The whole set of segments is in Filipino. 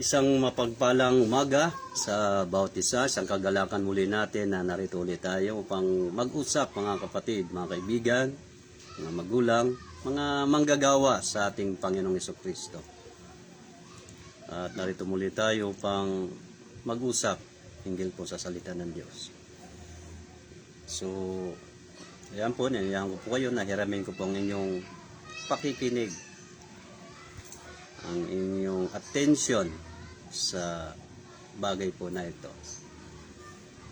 Isang mapagpalang umaga sa bawat isa, isang kagalakan muli natin na narito ulit tayo upang mag-usap mga kapatid, mga kaibigan, mga magulang, mga manggagawa sa ating Panginoong Hesukristo. At narito muli tayo upang mag-usap hinggil po sa salita ng Diyos. So, ayan po, nanayahan ko po kayo, nahiramin ko po ang inyong pakikinig, ang inyong attention sa bagay po na ito.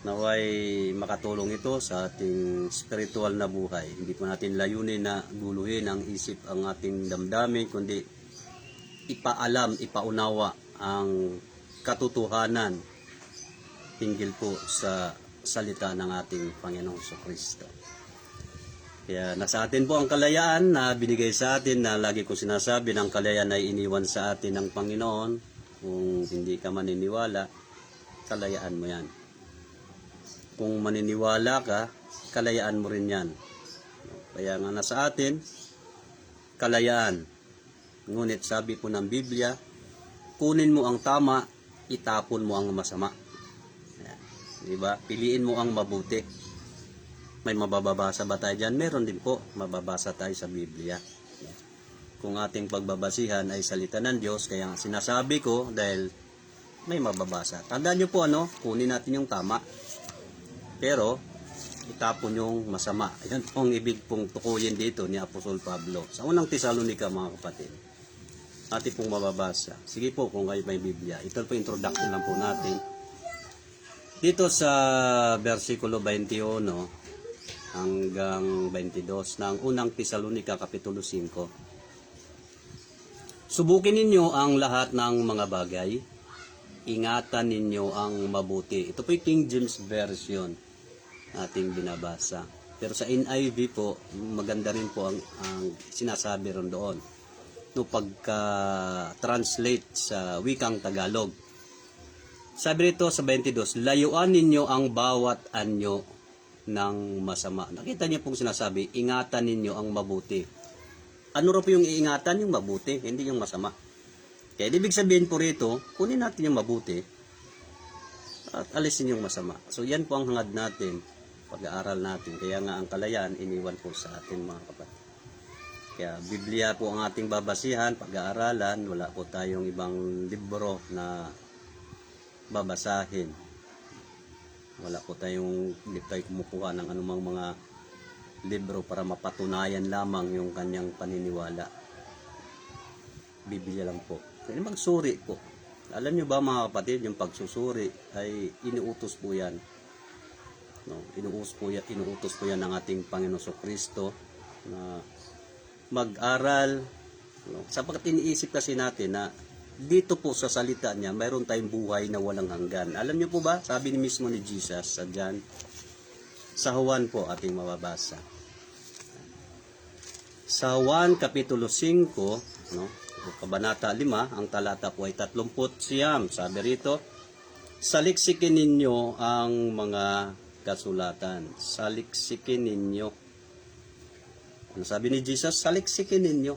Naway makatulong ito sa ating spiritual na buhay. Hindi po natin layunin na guluhin ang isip, ang ating damdamin, kundi ipaalam, ipaunawa ang katotohanan hinggil po sa salita ng ating Panginoong Hesukristo. Kaya nasa atin po ang kalayaan na binigay sa atin, na lagi ko sinasabi, ng kalayaan ay iniwan sa atin ng Panginoon. Kung hindi ka maniniwala, kalayaan mo yan. Kung maniniwala ka, kalayaan mo rin yan. Kaya nga nasa atin, kalayaan. Ngunit sabi po ng Biblia, kunin mo ang tama, itapon mo ang masama. Ayan. Diba? Piliin mo ang mabuti. May mababasa ba tayo dyan? Meron din po, mababasa tayo sa Biblia. Kung ating pagbabasihan ay salita ng Diyos, kaya sinasabi ko dahil may mababasa. Tandaan nyo po, kunin natin yung tama, pero itapon yung masama. Ayan po ang ibig pong tukuyin dito ni Apostol Pablo sa unang Tesalonica, mga kapatid. Ating pong mababasa. Sige po kung kayo may Biblia. Ito po introduction lang po natin. Dito sa versikulo 21 hanggang 22 ng unang Tesalonica Kapitulo 5. Subukin ninyo ang lahat ng mga bagay. Ingatan ninyo ang mabuti. Ito po yung King James Version ating binabasa. Pero sa NIV po, maganda rin po ang sinasabi ron doon. No, pagka-translate sa wikang Tagalog. Sabi rito sa 22, layuan ninyo ang bawat anyo ng masama. Nakita niyo pong sinasabi, ingatan ninyo ang mabuti. Ano rin po yung iingatan? Yung mabuti, hindi yung masama. Kaya ibig sabihin po rito, kunin natin yung mabuti at alisin yung masama. So yan po ang hangad natin, pag-aaral natin. Kaya nga ang kalayaan, iniwan po sa atin, mga kapatid. Kaya Biblia po ang ating babasihan, pag-aaralan. Wala po tayong ibang libro na babasahin. Wala po tayong, hindi tayo kumukuha ng anumang mga libro para mapatunayan lamang yung kanyang paniniwala. Biblia lang po. Kaya magsuri po. Alam nyo ba, mga kapatid, yung pagsusuri ay inuutos po yan. No, inuutos po yan ng ating Panginoon Hesukristo na mag-aral. No, sapagkat iniisip kasi natin na dito po sa salita niya, mayroon tayong buhay na walang hanggan. Alam nyo po ba, sabi ni mismo ni Jesus sa John, sa Juan po ating mababasa. Sa Juan Kapitulo 5, no, Kabanata 5, ang talata po ay 39. Sabi rito, saliksikin ninyo ang mga kasulatan. Saliksikin ninyo. Ano sabi ni Jesus? Saliksikin ninyo.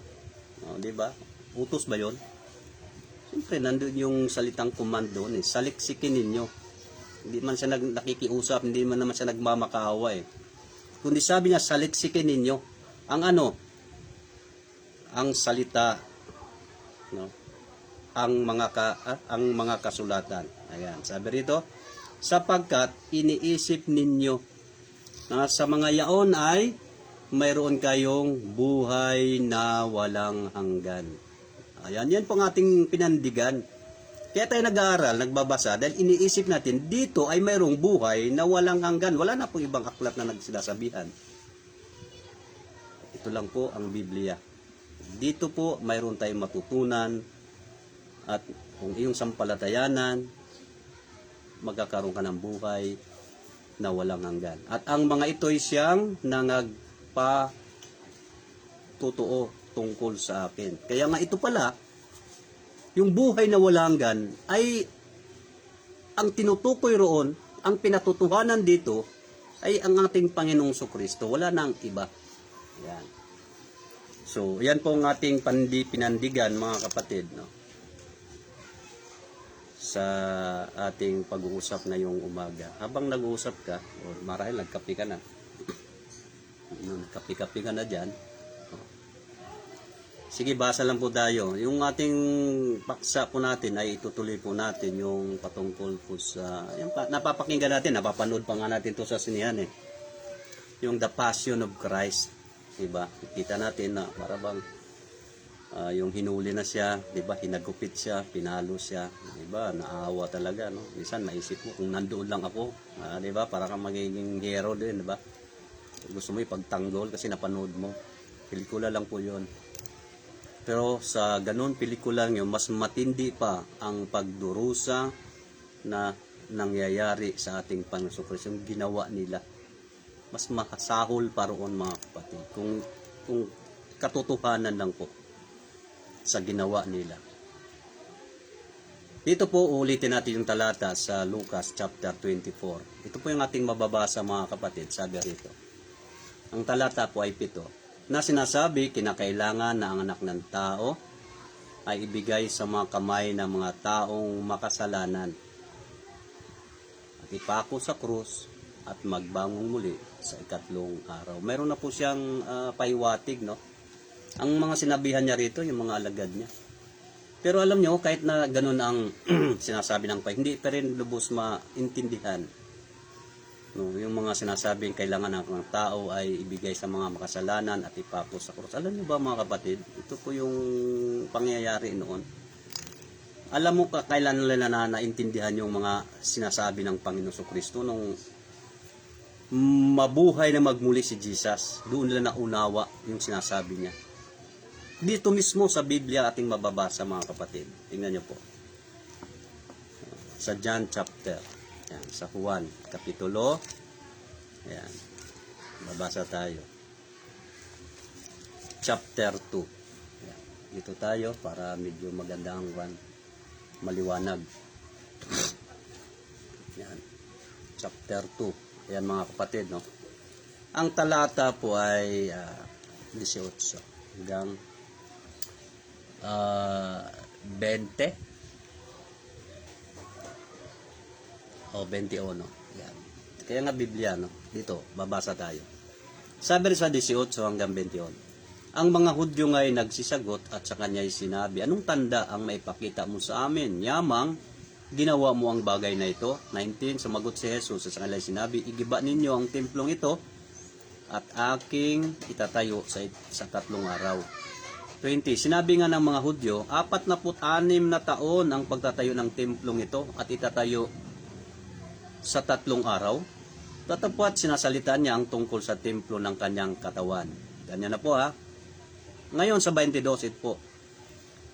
O, diba? Utos ba yun? Siyempre, nandun yung salitang command doon. Saliksikin ninyo. Hindi man siya nakikiusap, hindi man naman siya nagmamakaawa eh. Kundi sabi niya, saliksikin ninyo. Ang ano? Ang salita, no? Ang mga kasulatan. Ayan, sabi rito, sapagkat iniisip ninyo na sa mga yaon ay mayroon kayong buhay na walang hanggan. Ayan, yan po ang ating pinandigan. Kaya tayo nag-aaral, nagbabasa, dahil iniisip natin, dito ay mayroong buhay na walang hanggan. Wala na pong ibang aklat na nagsinasabihan. Ito lang po ang Biblia. Dito po, mayroon tayong matutunan, at kung iyong sampalatayanan, magkakaroon ka ng buhay na walang hanggan. At ang mga ito ay siyang nangagpatotoo tungkol sa akin. Kaya nga ito pala, yung buhay na walang hanggan ay ang tinutukoy roon, ang pinatutuhanan dito ay ang ating Panginoong Kristo. Wala nang iba. Yan. So, yan po ang ating pinandigan, mga kapatid, no? Sa ating pag-uusap ngayong umaga. Habang nag-uusap ka, o marahil nagkape ka na. Nagkape-kape ka na dyan. Sige, basa lang po tayo. Yung ating paksa po natin ay itutuloy po natin yung patungkol po sa... Yung, napapakinggan natin, napapanood pa nga natin to sa sinihan eh. Yung The Passion of Christ. Diba? Kita natin na para bang yung hinuli na siya, 'di ba? Hinagupit siya, pinalo siya, 'di ba? Naawa talaga, no? Minsan naisip mo kung nandoon lang ako, 'di ba? Para kang magiging hero din, 'di ba? Gusto mo ipagtanggol kasi napanood mo. Pelikula lang po 'yon. Pero sa ganun pelikula lang 'yon, mas matindi pa ang pagdurusa na nangyayari sa ating Panginoon Kristo, yung ginawa nila. Mas makasahol pa roon, mga kapatid. Kung katotohanan lang po sa ginawa nila. Dito po ulitin natin yung talata sa Lucas chapter 24. Ito po yung ating mababasa, mga kapatid. Sabi rito, ang talata po ay 7, na sinasabi, kinakailangan na ang anak ng tao ay ibigay sa mga kamay ng mga taong makasalanan at ipako sa krus at magbangon muli sa ikatlong araw. Meron na po siyang pahiwatig, no? Ang mga sinabihan niya rito, yung mga alagad niya. Pero alam nyo, kahit na ganun ang sinasabi ng hindi pa rin lubos maintindihan. No, yung mga sinasabing kailangan ng tao ay ibigay sa mga makasalanan at ipako sa krus. Alam nyo ba, mga kapatid, ito po yung pangyayari noon. Alam mo kailan nila na naintindihan yung mga sinasabi ng Panginoon Kristo nung mabuhay na magmuli si Jesus. Doon nila naunawa yung sinasabi niya. Dito mismo sa Biblia ating mababasa, mga kapatid. Tingnan niyo po. Sa John chapter. Yan, sa Juan kapitulo. Yan. Babasa tayo. Chapter 2. Yan. Dito tayo para medyo maganda ang maliwanag. Yan. Chapter 2. Yan, mga kapatid, no. Ang talata po ay 18 hanggang 20 o 21. Yan. Kaya nga Biblia, no? Dito, babasa tayo. Sabi sa 18 hanggang 21. Ang mga Hudyo nga'y nagsisagot at sa kanya'y sinabi, anong tanda ang maipakita mo sa amin? Yamang, ginawa mo ang bagay na ito. 19, sumagot si Jesus sa kanya'y sinabi, igiba ninyo ang templong ito at aking itatayo sa 3 araw. 20. Sinabi nga ng mga Hudyo, 46 na taon ang pagtatayo ng templong ito at itatayo sa 3 araw. Tatapwat sinasalitaan niya ang tungkol sa templo ng kanyang katawan. Ganyan na po, ha. Ngayon sa 22 po.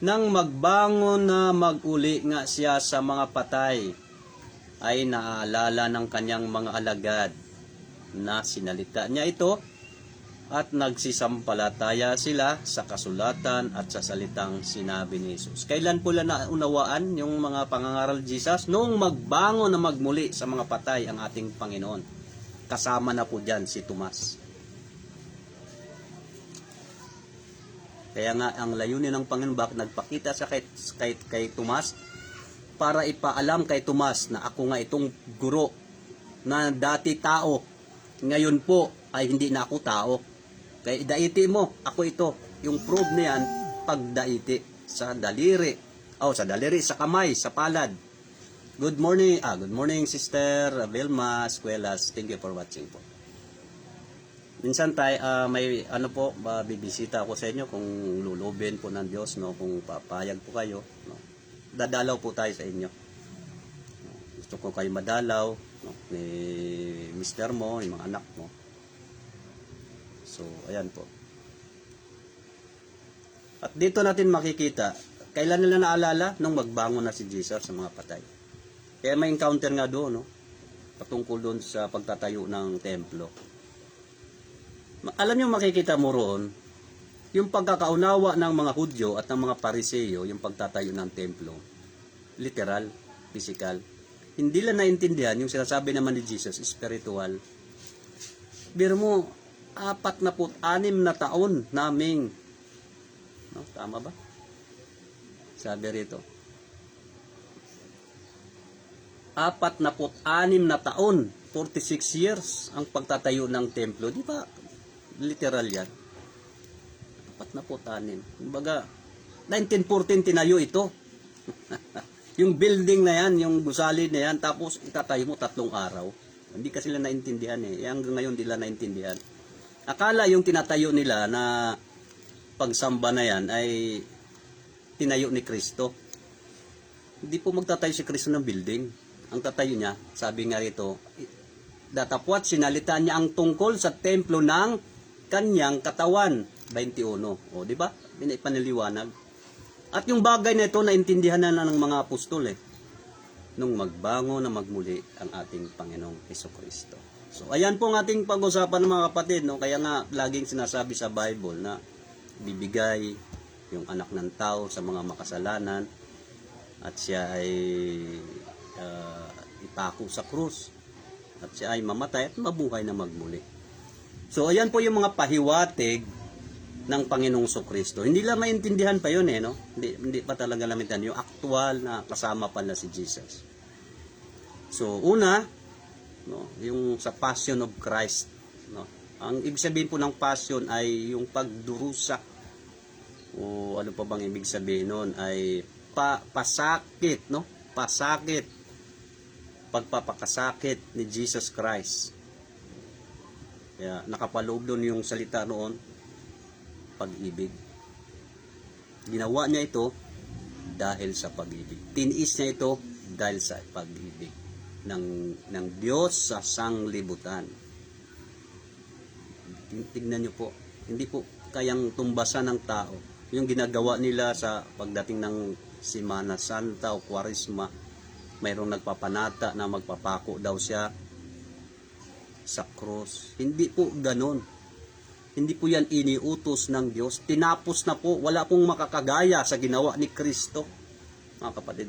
Nang magbangon na maguli nga siya sa mga patay, ay naaalala ng kanyang mga alagad na sinalita niya ito at nagsisampalataya sila sa kasulatan at sa salitang sinabi ni Jesus. Kailan po lang naunawaan yung mga pangangaral ni Jesus? Noong magbangon na magmuli sa mga patay ang ating Panginoon. Kasama na po dyan si Tomas. Kaya nga ang layunin ng Panginoon, bakit nagpakita sa kay Tomas? Para ipaalam kay Tomas na ako nga itong guro na dati tao. Ngayon po ay hindi na ako tao. Kaya daiti mo, ako ito. Yung proof na yan, pagdaiti sa daliri. Sa daliri, sa kamay, sa palad. Good morning, Sister Vilma Escuelas. Thank you for watching po. Minsan tayo, may ano po, bibisita ako sa inyo kung lulubin po ng Diyos, no? Kung papayag po kayo, no? Dadalaw po tayo sa inyo. Gusto ko kayo madalaw, no? Ni mister mo, yung mga anak mo. So, ayan po. At dito natin makikita, kailan nila naalala? Nung magbangon na si Jesus sa mga patay. Kaya may encounter nga doon, no? Patungkol doon sa pagtatayo ng templo. Alam niyo, makikita mo roon, yung pagkakaunawa ng mga Hudyo at ng mga Pariseo, yung pagtatayo ng templo, literal, physical. Hindi lang naintindihan yung sinasabi naman ni Jesus, spiritual. Biro mo, 46 na taon naming, no, tama ba? Sabi rito, 46 na taon, 46 years ang pagtatayo ng templo. Di ba? Literal yan. 46. Kumbaga, 1914 tinayo ito. Yung building na yan, yung gusali na yan, tapos itatayo mo 3 araw. Hindi kasi sila naintindihan eh. Hanggang ngayon, hindi nila naintindihan. Akala yung tinatayo nila na pagsamba na yan ay tinayo ni Kristo. Hindi po magtatayo si Kristo ng building. Ang tatayo niya, sabi nga rito, datapwat sinalita niya ang tungkol sa templo ng kanyang katawan. 21. O, di ba? Pinaliwanag. At yung bagay na ito, naintindihan na ng mga apostol eh. Nung magbango na magmuli ang ating Panginoong Hesukristo. So, ayan po ang ating pag-usapan ng mga kapatid. No? Kaya nga, laging sinasabi sa Bible na bibigay yung anak ng tao sa mga makasalanan at siya ay ipako sa krus at siya ay mamatay at mabuhay na magmuli. So, ayan po yung mga pahiwatig ng Panginoong Kristo. Hindi lang maintindihan pa yun eh, no? Hindi pa talaga lamitan yung actual na kasama pala si Jesus. So, una, no, yung sa Passion of Christ, no? Ang ibig sabihin po ng passion ay yung pagdurusa. O ano pa bang ibig sabihin nun? Ay pasakit, no? Pasakit. Pagpapakasakit ni Jesus Christ. Kaya nakapaloob doon yung salita noon, pag-ibig. Ginawa niya ito dahil sa pag-ibig. Tiniis niya ito dahil sa pag-ibig ng Diyos sa sanglibutan. Tignan niyo po, hindi po kayang tumbasan ng tao. Yung ginagawa nila sa pagdating ng Semana Santa o Kwaresma, mayroong nagpapanata na magpapako daw siya sa cross. Hindi po ganon. Hindi po yan iniutos ng Diyos. Tinapos na po. Wala pong makakagaya sa ginawa ni Kristo. Mga kapatid.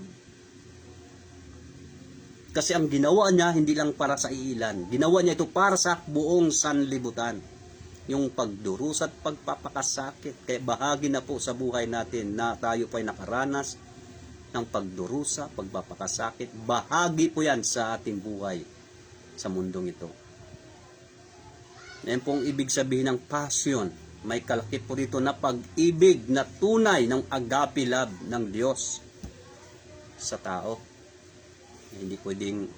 Kasi ang ginawa niya, hindi lang para sa iilan. Ginawa niya ito para sa buong sanlibutan. Yung pagdurus at pagpapakasakit. Kaya bahagi na po sa buhay natin na tayo pa'y nakaranas ng pagdurusa, pagpapakasakit. Bahagi po yan sa ating buhay sa mundong ito. Yan pong ibig sabihin ng passion. May kalakip po dito na pag-ibig na tunay ng agape love ng Diyos sa tao. Hindi pwedeng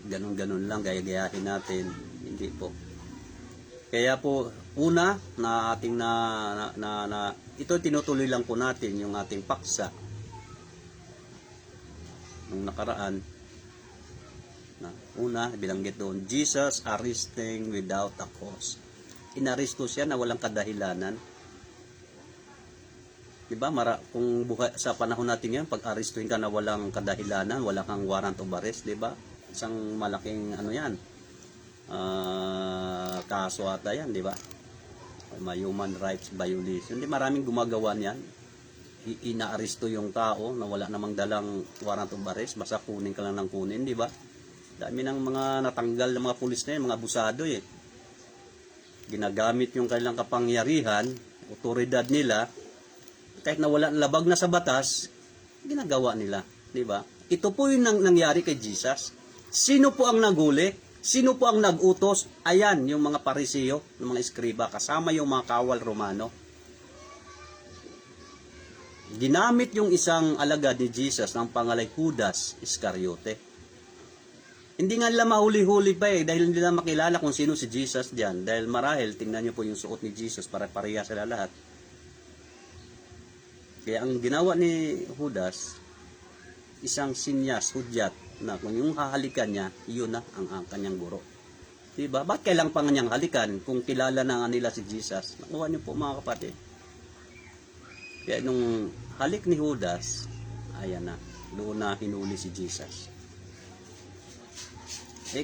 ganun-ganun lang, gaya-gayahin natin. Hindi po. Kaya po, una na ating ito tinutuloy lang po natin yung ating paksa nung nakaraan. Una, bilanggit doon, Jesus arresting without a cause. Inaresto siya na walang kadahilanan. Diba? Kung sa panahon natin ngayon, pag arestuhin ka na walang kadahilanan, wala kang warrant of arrest, diba? Isang malaking ano yan, kaso ata yan, diba? May human rights violation. Di maraming gumagawa niyan. Inaaresto yung tao na wala namang dalang warrant of arrest, basta kunin ka lang ng kunin, diba? Dami ng mga natanggal ng mga pulis na yun, mga abusado eh. Ginagamit yung kailang kapangyarihan, otoridad nila, kahit na wala labag na sa batas, ginagawa nila. Diba? Ito po yung nangyari kay Jesus. Sino po ang naguli? Sino po ang nagutos? Ayan, yung mga pariseo, yung mga eskriba, kasama yung mga kawal Romano. Ginamit yung isang alagad ni Jesus ng pangalay Judas Iscariote. Hindi nga nila mahuli-huli pa dahil hindi nila makilala kung sino si Jesus diyan. Dahil marahil, tingnan niyo po yung suot ni Jesus, para-pareha sila lahat. Kaya ang ginawa ni Judas, isang sinyas, hudyat, na kung yung hahalikan niya, yun na ang kanyang guro. Diba? Ba't kailang pa niyang halikan kung kilala na nga nila si Jesus? Nakuha niyo po mga kapatid. Kaya nung halik ni Judas, ayan na, doon na hinuli si Jesus.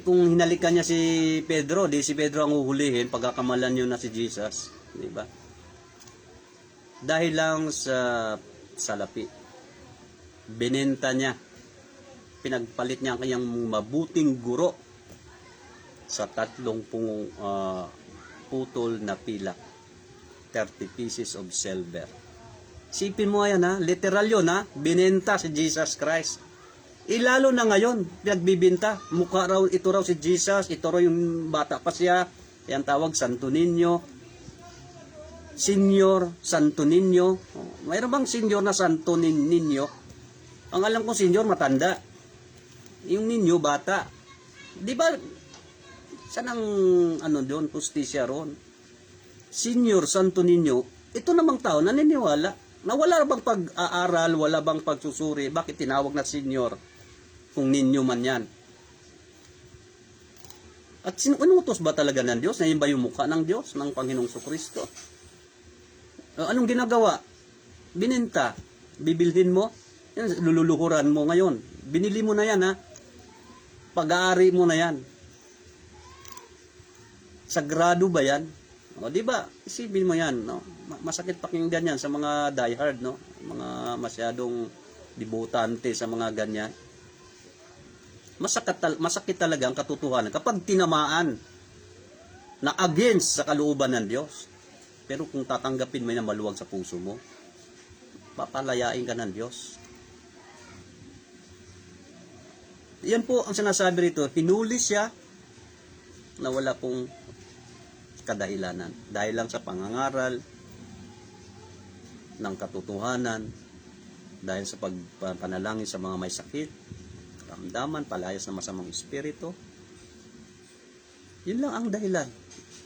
Kung hinalikan niya si Pedro, di si Pedro ang uhulihin, pagkakamalan niyo na si Jesus. Diba? Dahil lang sa salapi, binenta niya, pinagpalit niya ang kanyang mabuting guro sa 30 putol na pilak, 30 pieces of silver. Sipin mo yan ha, literal yun ha, binenta si Jesus Christ. Lalo na ngayon, pinagbibinta, mukha raw, ito raw si Jesus, ito raw yung bata pa siya, yan tawag Santo Niño, Senior Santo Niño. Mayroon bang senior na Santo Niño? Ang alam ko senior matanda, yung Niño bata. Di ba, saan ang doon, pustisya ron? Senior Santo Niño, ito namang tao naniniwala na wala bang pag-aaral, wala bang pagsusuri, bakit tinawag na senior kung ninyo man yan? At inutos ba talaga ng Diyos? Na yun ba yung mukha ng Diyos, ng Panginoong Kristo? Anong ginagawa? Bininta. Bibilhin mo? Yan, lululuhuran mo ngayon. Binili mo na yan ha. Pag-aari mo na yan. Sagrado ba yan? O, di ba? Isipin mo yan, no? Masakit pakinggan yan sa mga diehard, no? Mga masyadong debutante sa mga ganyan. Masakit talaga ang katotohanan kapag tinamaan na against sa kalooban ng Diyos. Pero kung tatanggapin mo yan maluwag sa puso mo, papalayain ka ng Diyos. Yan po ang sinasabi rito. Pinuli siya na wala pong kadahilanan. Dahil lang sa pangangaral ng katotohanan, dahil sa pagpanalangin sa mga may sakit, karamdaman, palayas ng masamang espiritu. Yun lang ang dahilan.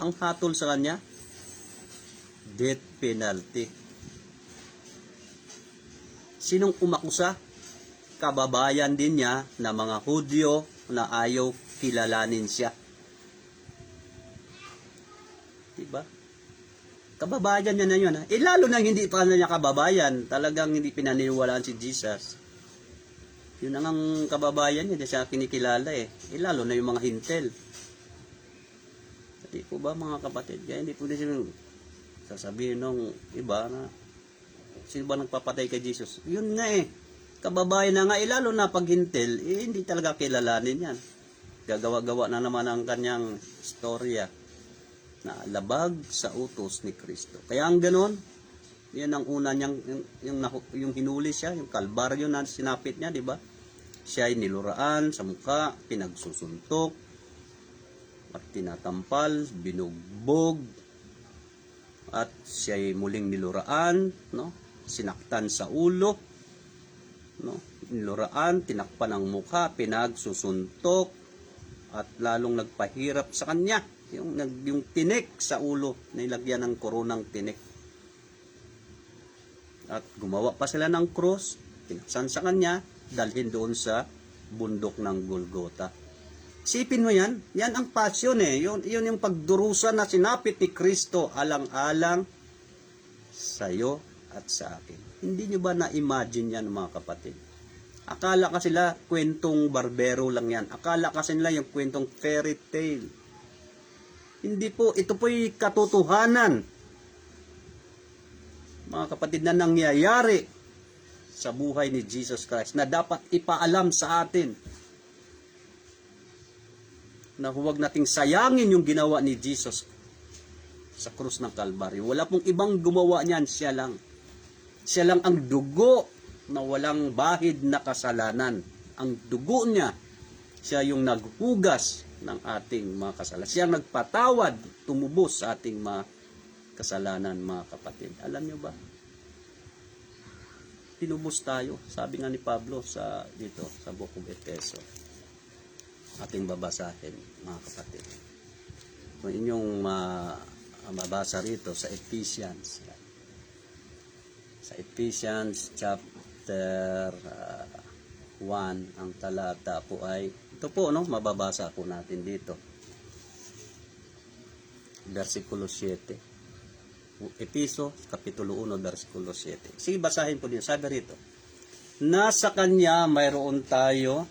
Ang hatol sa kanya, death penalty. Sinong umakusa? Kababayan din niya na mga Hudyo na ayaw kilalanin siya. Diba? Kababayan niya na yun. Lalo na hindi pa na niya kababayan, talagang hindi pinaniniwalaan si Jesus. Yun ang kababayan niya, di siya kinikilala lalo na yung mga hintel. Hindi po ba mga kapatid? Kaya hindi po din sasabihin nung iba na sino ba nagpapatay kay Jesus? Yun nga kababayan na nga, lalo na pag hintel, hindi talaga kilalanin yan. Gagawa-gawa na naman ang kanyang storya na labag sa utos ni Kristo. Kaya ang ganon, yan ang una niyang, yung hinuli siya, yung kalbaryo na sinapit niya, di ba? Siya ay niluraan sa mukha, pinagsusuntok, at tinatampal, binugbog, at siya ay muling niluraan, no? Sinaktan sa ulo, no? Niluraan, tinakpan ang mukha, pinagsusuntok, at lalong nagpahirap sa kanya. Yung tinik sa ulo, nilagyan ng koronang tinik. At gumawa pa sila ng cross, pinaksan sa kanya, dalhin doon sa bundok ng Golgota. Sipin mo yan, yan ang passion Yun yung pagdurusa na sinapit ni Kristo alang-alang sa iyo at sa akin. Hindi nyo ba na-imagine yan mga kapatid? Akala kasi sila kwentong barbero lang yan. Akala kasi nila yung kwentong fairy tale. Hindi po, ito po'y katotohanan. Mga kapatid, na nangyayari sa buhay ni Jesus Christ na dapat ipaalam sa atin na huwag nating sayangin yung ginawa ni Jesus sa krus ng Kalbaryo. Wala pong ibang gumawa niyan, siya lang. Siya lang ang dugo na walang bahid na kasalanan. Ang dugo niya, siya yung naghugas ng ating mga kasalanan. Siya ang nagpatawad, tumubos sa ating mga kasalanan, mga kapatid. Alam niyo ba? Tinubos tayo. Sabi nga ni Pablo dito sa Book of Efeso. ating babasahin, mga kapatid. Kung inyong mabasa rito sa Ephesians. Sa Ephesians chapter 1, ang talata po ay, ito po, no, mababasa po natin dito. Versikulo 7. Episo, Kapitulo 1, versikulo 7. Sige, basahin po din. Sabi rito, nasa Kanya mayroon tayo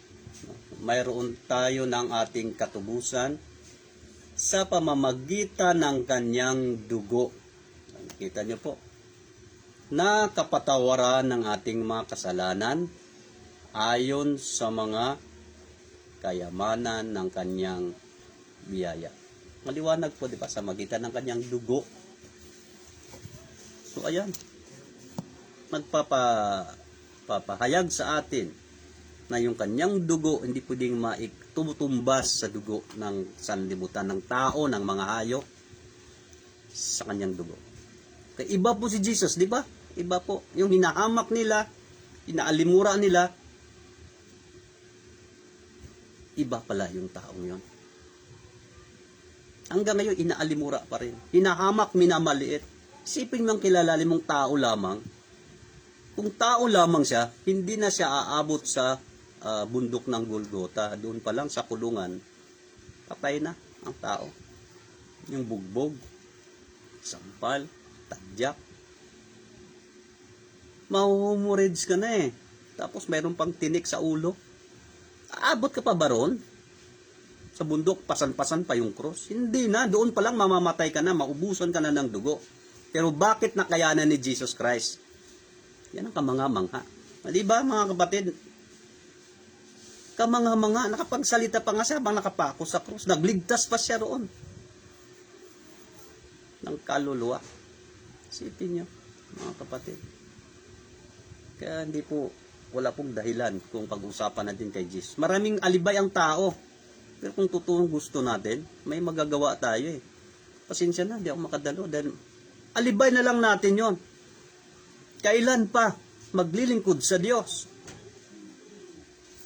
ng ating katubusan sa pamamagitan ng Kanyang dugo. Nakita niyo po, na kapatawaran ng ating mga kasalanan ayon sa mga kayamanan ng Kanyang biyaya. Maliwanag po, di ba, sa magitan ng Kanyang dugo. So ayan, nagpapahayag sa atin na yung Kanyang dugo hindi pwedeng maitutumbas sa dugo ng sanlibutan ng tao, ng mga hayop, sa Kanyang dugo. Kaya iba po si Jesus, di ba? Iba po. Yung hinahamak nila, inaalimura nila, iba pala yung taong yon. Hanggang ngayon, inaalimura pa rin. Hinahamak, minamaliit. Isipin mong kilalali mong tao lamang. Kung tao lamang siya, hindi na siya aabot sa bundok ng Golgota. Doon pa lang sa kulungan, patay na ang tao. Yung bugbog, sampal, tadyak. Mahuhumureds ka na eh. Tapos mayroon pang tinik sa ulo. Aabot ka pa ba ron? Sa bundok, pasan-pasan pa yung cross. Hindi na, doon pa lang mamamatay ka na, maubusan ka na ng dugo. Pero bakit nakayanan ni Jesus Christ? Yan ang kamanga-mangha. Di ba, mga kapatid? Kamanga-mangha, nakapagsalita pa nga siya habang nakapako sa krus. Nagligtas pa siya roon ng kaluluwa. Isipin niyo, mga kapatid. Kaya hindi po, wala pong dahilan kung pag-usapan natin kay Jesus. Maraming alibay ang tao. Pero kung totoong gusto natin, may magagawa tayo eh. Pasensya na, di ako makadalo. Dahil alibay na lang natin yon. Kailan pa maglilingkod sa Diyos?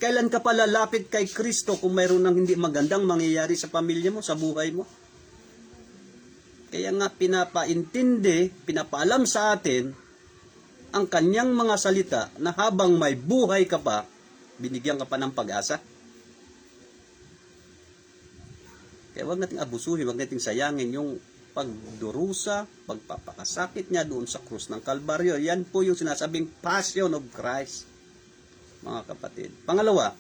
Kailan ka pa lalapit kay Kristo kung mayroon ng hindi magandang mangyayari sa pamilya mo, sa buhay mo? Kaya nga pinapaintindi, pinapaalam sa atin ang Kanyang mga salita na habang may buhay ka pa, binigyan ka pa ng pag-asa. Kaya huwag nating abusuhin, huwag nating sayangin yung pagdurusa, pagpapakasakit niya doon sa krus ng Kalbaryo. Yan po yung sinasabing passion of Christ, mga kapatid. Pangalawa,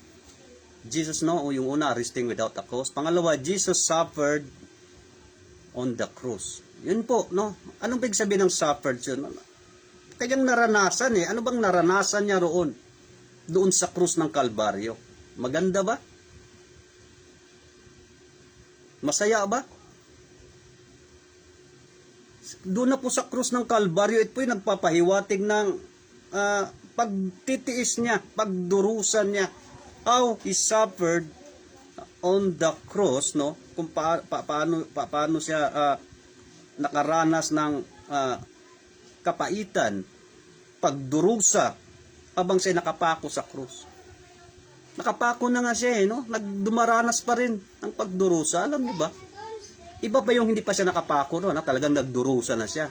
Jesus, no, yung una, resting without a cause. Pangalawa, Jesus suffered on the cross. Yun po, no? Anong big sabihin ng suffered yun? Kanyang naranasan eh. Ano bang naranasan niya roon? Doon sa krus ng Kalbaryo. Maganda ba? Masaya ba? Doon na po sa krus ng Kalbaryo, ito po yung nagpapahiwatig ng pagtitiis niya, pagdurusan niya. How he suffered on the cross, no? Kung paano siya nakaranas ng kapaitan, pagdurusa, habang siya nakapako sa krus. Nakapako na nga siya, no? Nagdumaranas pa rin ng pagdurusa. Alam niyo ba? Iba pa yung hindi pa siya nakapako, no? Talagang nagdurusa na siya.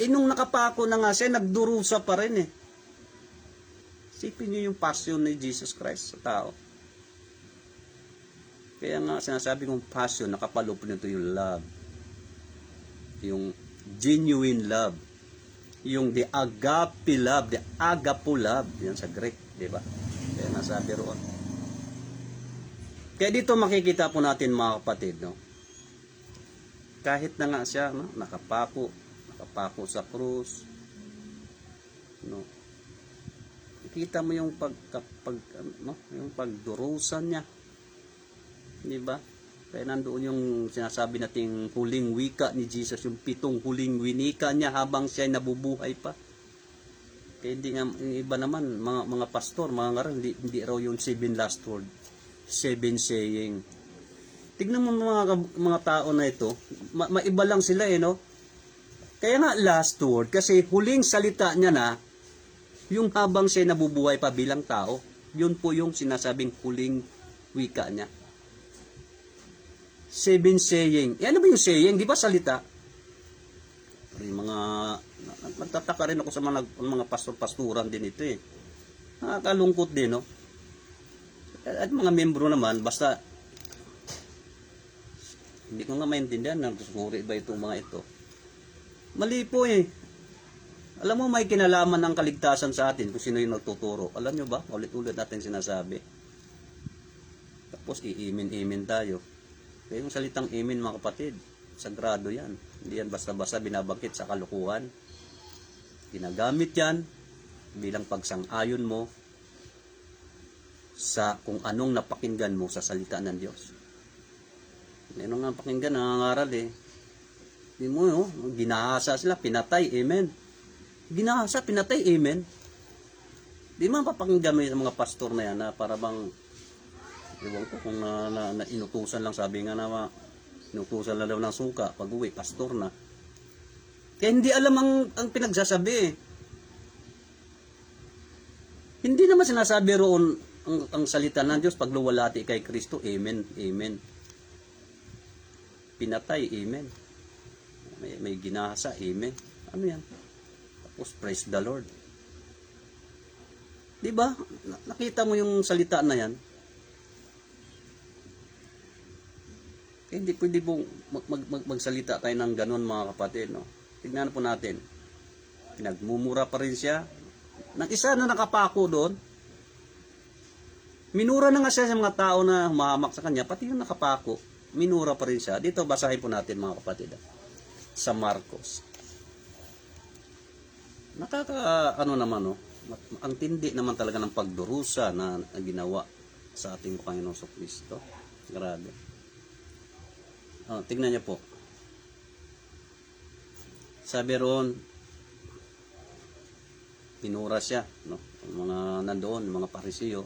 Nung nakapako na nga siya, nagdurusa pa rin eh. Isipin niyo yung passion ni Jesus Christ sa tao. Kaya nga sinasabi kong passion, nakapaloob nito yung love. Yung genuine love. Yung the agape love, the agapo love. Yan sa Greek, di ba? Kaya nasabi roon. Kaya dito makikita po natin, mga kapatid, no? Kahit na nga siya, no, nakapako sa krus, no, nakita mo yung yung pagdurusan niya, di ba? Kaya nandoon yung sinasabi nating huling wika ni Jesus, yung 7 huling winika niya habang siya nabubuhay pa. Kaya hindi nga, yung iba naman, mga pastor, mga ngaral, hindi raw yung 7 last word, 7 saying. Tignan mo mga tao na ito, maiba lang sila eh, no? Kaya nga last word, kasi huling salita niya na, yung habang siya nabubuhay pa bilang tao, yun po yung sinasabing huling wika niya. 7 saying. Ano ba yung saying? Di ba salita? Yung mga, nagtataka rin ako sa mga pastor-pasturan din ito eh. Nakakalungkot din, no? At mga membro naman, basta, hindi ko nga maintindihan, nagsusuri ba itong mga ito? Mali po eh. Alam mo, may kinalaman ng kaligtasan sa atin kung sino yung nagtuturo. Alam nyo ba? Ulit-ulit natin sinasabi. Tapos, iimin-imin tayo. Kaya yung salitang imin, mga kapatid, sagrado yan. Hindi yan basta-basta binabangkit sa kalukuhan. Ginagamit yan bilang pagsang-ayon mo sa kung anong napakinggan mo sa salita ng Diyos. Meron nga pakinggan, nangangaral eh. Hindi mo, no? Ginahasa sila, pinatay, amen. Ginahasa, pinatay, amen. Di man papakinggan mo yung mga pastor na yan na para bang, iwan ko kung na inutusan lang, sabi nga na inutusan lang daw ng suka, pag uwi, pastor na. Kaya hindi alam ang pinagsasabi eh. Hindi naman sinasabi roon ang salita ng Diyos, pag luwalhati kay Kristo, amen, amen. Pinatay, amen. May ginahasa, amen. Ano yan? Tapos, praise the Lord. Diba? Nakita mo yung salita na yan? Kaya hindi pwede pong magsalita tayo ng ganun, mga kapatid. No? Tignan po natin. Pinagmumura pa rin siya. Nang isa na nakapako doon, minura na nga siya sa mga tao na humahamak sa kanya, pati yung nakapako, minura pa rin siya. Dito, basahin po natin, mga kapatid. Sa Marcos. Ano naman, no? Ang tindi naman talaga ng pagdurusa na ginawa sa ating Panginoong Kristo. Grabe. Tingnan niyo po. Sabi roon, pinura siya, no? Ang mga nandoon, mga Parisiyo.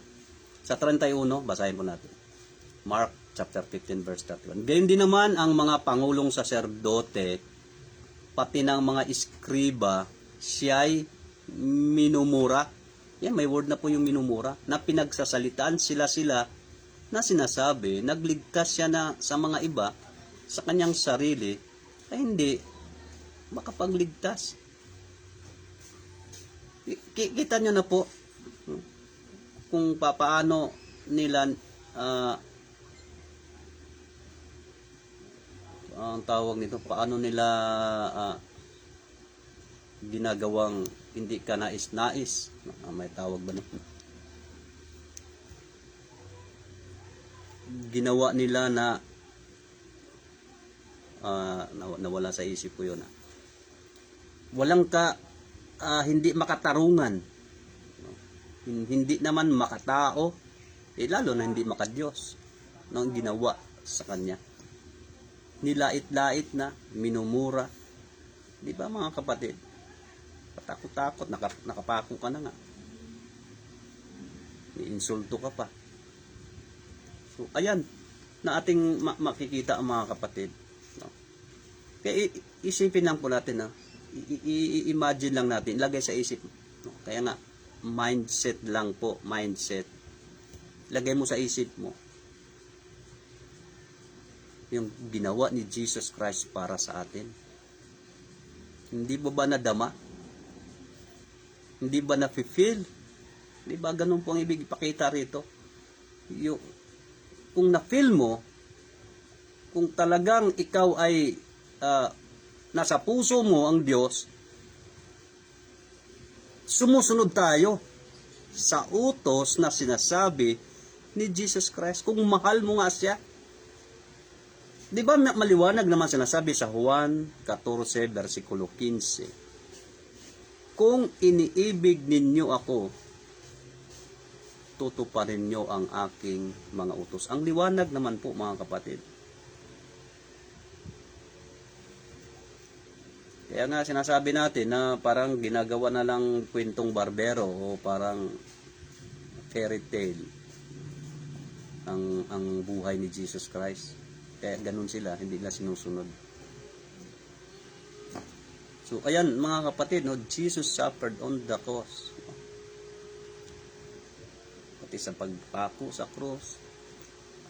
Sa 31, basahin po natin. Mark chapter 15 verse 31. Ganyan din naman ang mga pangulong saserdote, pati ng mga iskriba, siya'y minumura. Yan, may word na po yung minumura, na pinagsasalitaan sila na sinasabi, nagligtas siya na sa mga iba, sa kanyang sarili, ay hindi makapagligtas. Kita nyo na po kung paano nila ang tawag nito, paano nila ginagawang hindi ka nais-nais. May tawag ba nito? Ginawa nila na nawala sa isip ko yun. Walang hindi makatarungan. Hindi naman makatao. Lalo na hindi makadiyos. Nang ginawa sa kanya. Nilait-lait na, minumura. Di ba mga kapatid? Patakot-takot, nakapako ka na nga. Niinsulto ka pa. So, ayan, na ating makikita ang mga kapatid. No? Kaya isipin lang po natin, no? I-imagine lang natin, ilagay sa isip. No? Kaya nga, mindset lang po, mindset. Lagay mo sa isip mo yung ginawa ni Jesus Christ para sa atin. Hindi ba nadama? Hindi ba na-feel? Hindi ba ganun po ang ibig ipakita rito? Kung na-feel mo, kung talagang ikaw ay nasa puso mo ang Diyos, sumusunod tayo sa utos na sinasabi ni Jesus Christ. Kung mahal mo nga siya, di ba maliwanag naman sinasabi sa Juan 14 versikulo 15, kung iniibig ninyo ako, tutuparin nyo ang aking mga utos. Ang liwanag naman po mga kapatid. Kaya nga sinasabi natin na parang ginagawa na lang kwentong barbero o parang fairy tale ang buhay ni Jesus Christ. Kaya ganun sila, hindi nila sinusunod. So ayan mga kapatid, no, Jesus suffered on the cross. Pati sa pagpako sa cross,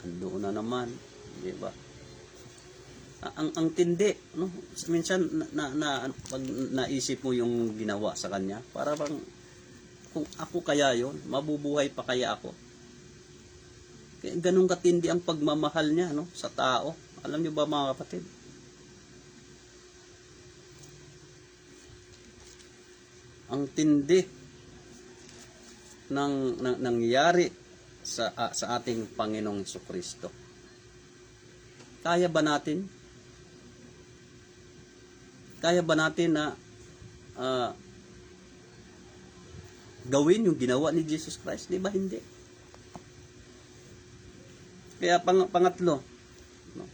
andoon na naman, di ba? Ang tindi, no? Minsan pag naisip mo yung ginawa sa kanya, para bang kung ako kaya yon, mabubuhay pa kaya ako? Kaya ganun katindi ang pagmamahal niya, no, sa tao. Alam niyo ba, mga kapatid? Ang tindi ng nangyari sa ating Panginoong Jesucristo. Kaya ba natin? Kaya ba natin na gawin yung ginawa ni Jesus Christ? Di ba hindi? Kaya pangatlo, no?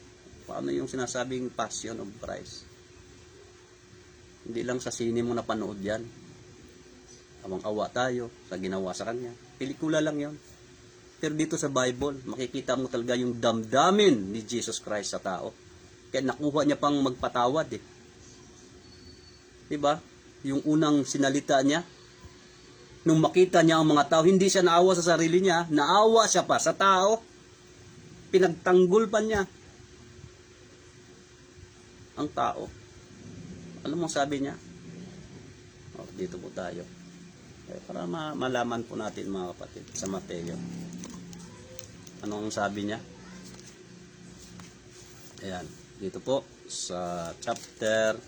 Paano yung sinasabing Passion of Christ? Hindi lang sa sine mo napanood yan. Awang-awa tayo sa ginawa sa kanya. Pelikula lang yon. Pero dito sa Bible, makikita mo talaga yung damdamin ni Jesus Christ sa tao. Kaya nakuha niya pang magpatawad eh. Diba? Yung unang sinalita niya, nung makita niya ang mga tao, hindi siya naawa sa sarili niya, naawa siya pa sa tao. Pinagtanggol pa niya ang tao. Alam mo sabi niya? Oh, dito po tayo. Para malaman po natin, mga kapatid, sa Mateo. Ano ang sabi niya? Ayan, dito po sa chapter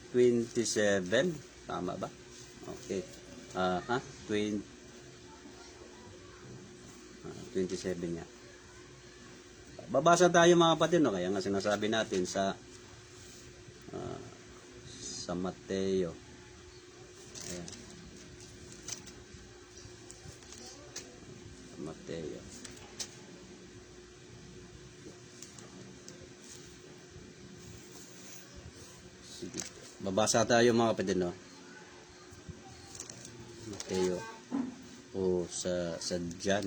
27. Tama ba? Okay. 27 niya. Babasa tayo, mga kapatid, no? Kaya nga sinasabi natin sa Mateo. Ayan. Mateo. Sige. Babasa tayo, mga kapatid, no? Mateo. O sa John.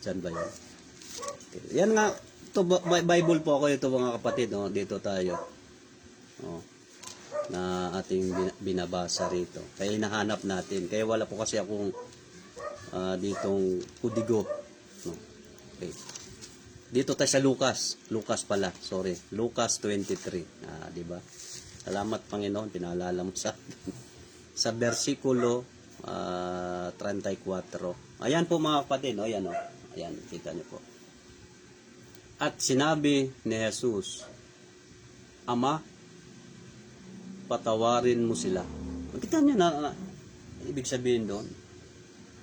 John ba yun? Okay. Yan nga. Ito, Bible po ako ito, mga kapatid, no? Dito tayo. Oh, na ating binabasa rito. Kaya hinahanap natin. Kaya wala po kasi akong ditong kudigo. No? Okay. Dito tayo sa Lucas. Lucas pala, sorry. Lucas 23. Di ba? Salamat, Panginoon, pinaalala mo sa sa versikulo 34. Ayan po, mga kapatid, no? Ayan, no? Ayan, kita niyo po. At sinabi ni Jesus, Ama, patawarin mo sila. Kita niyo na ibig sabihin doon,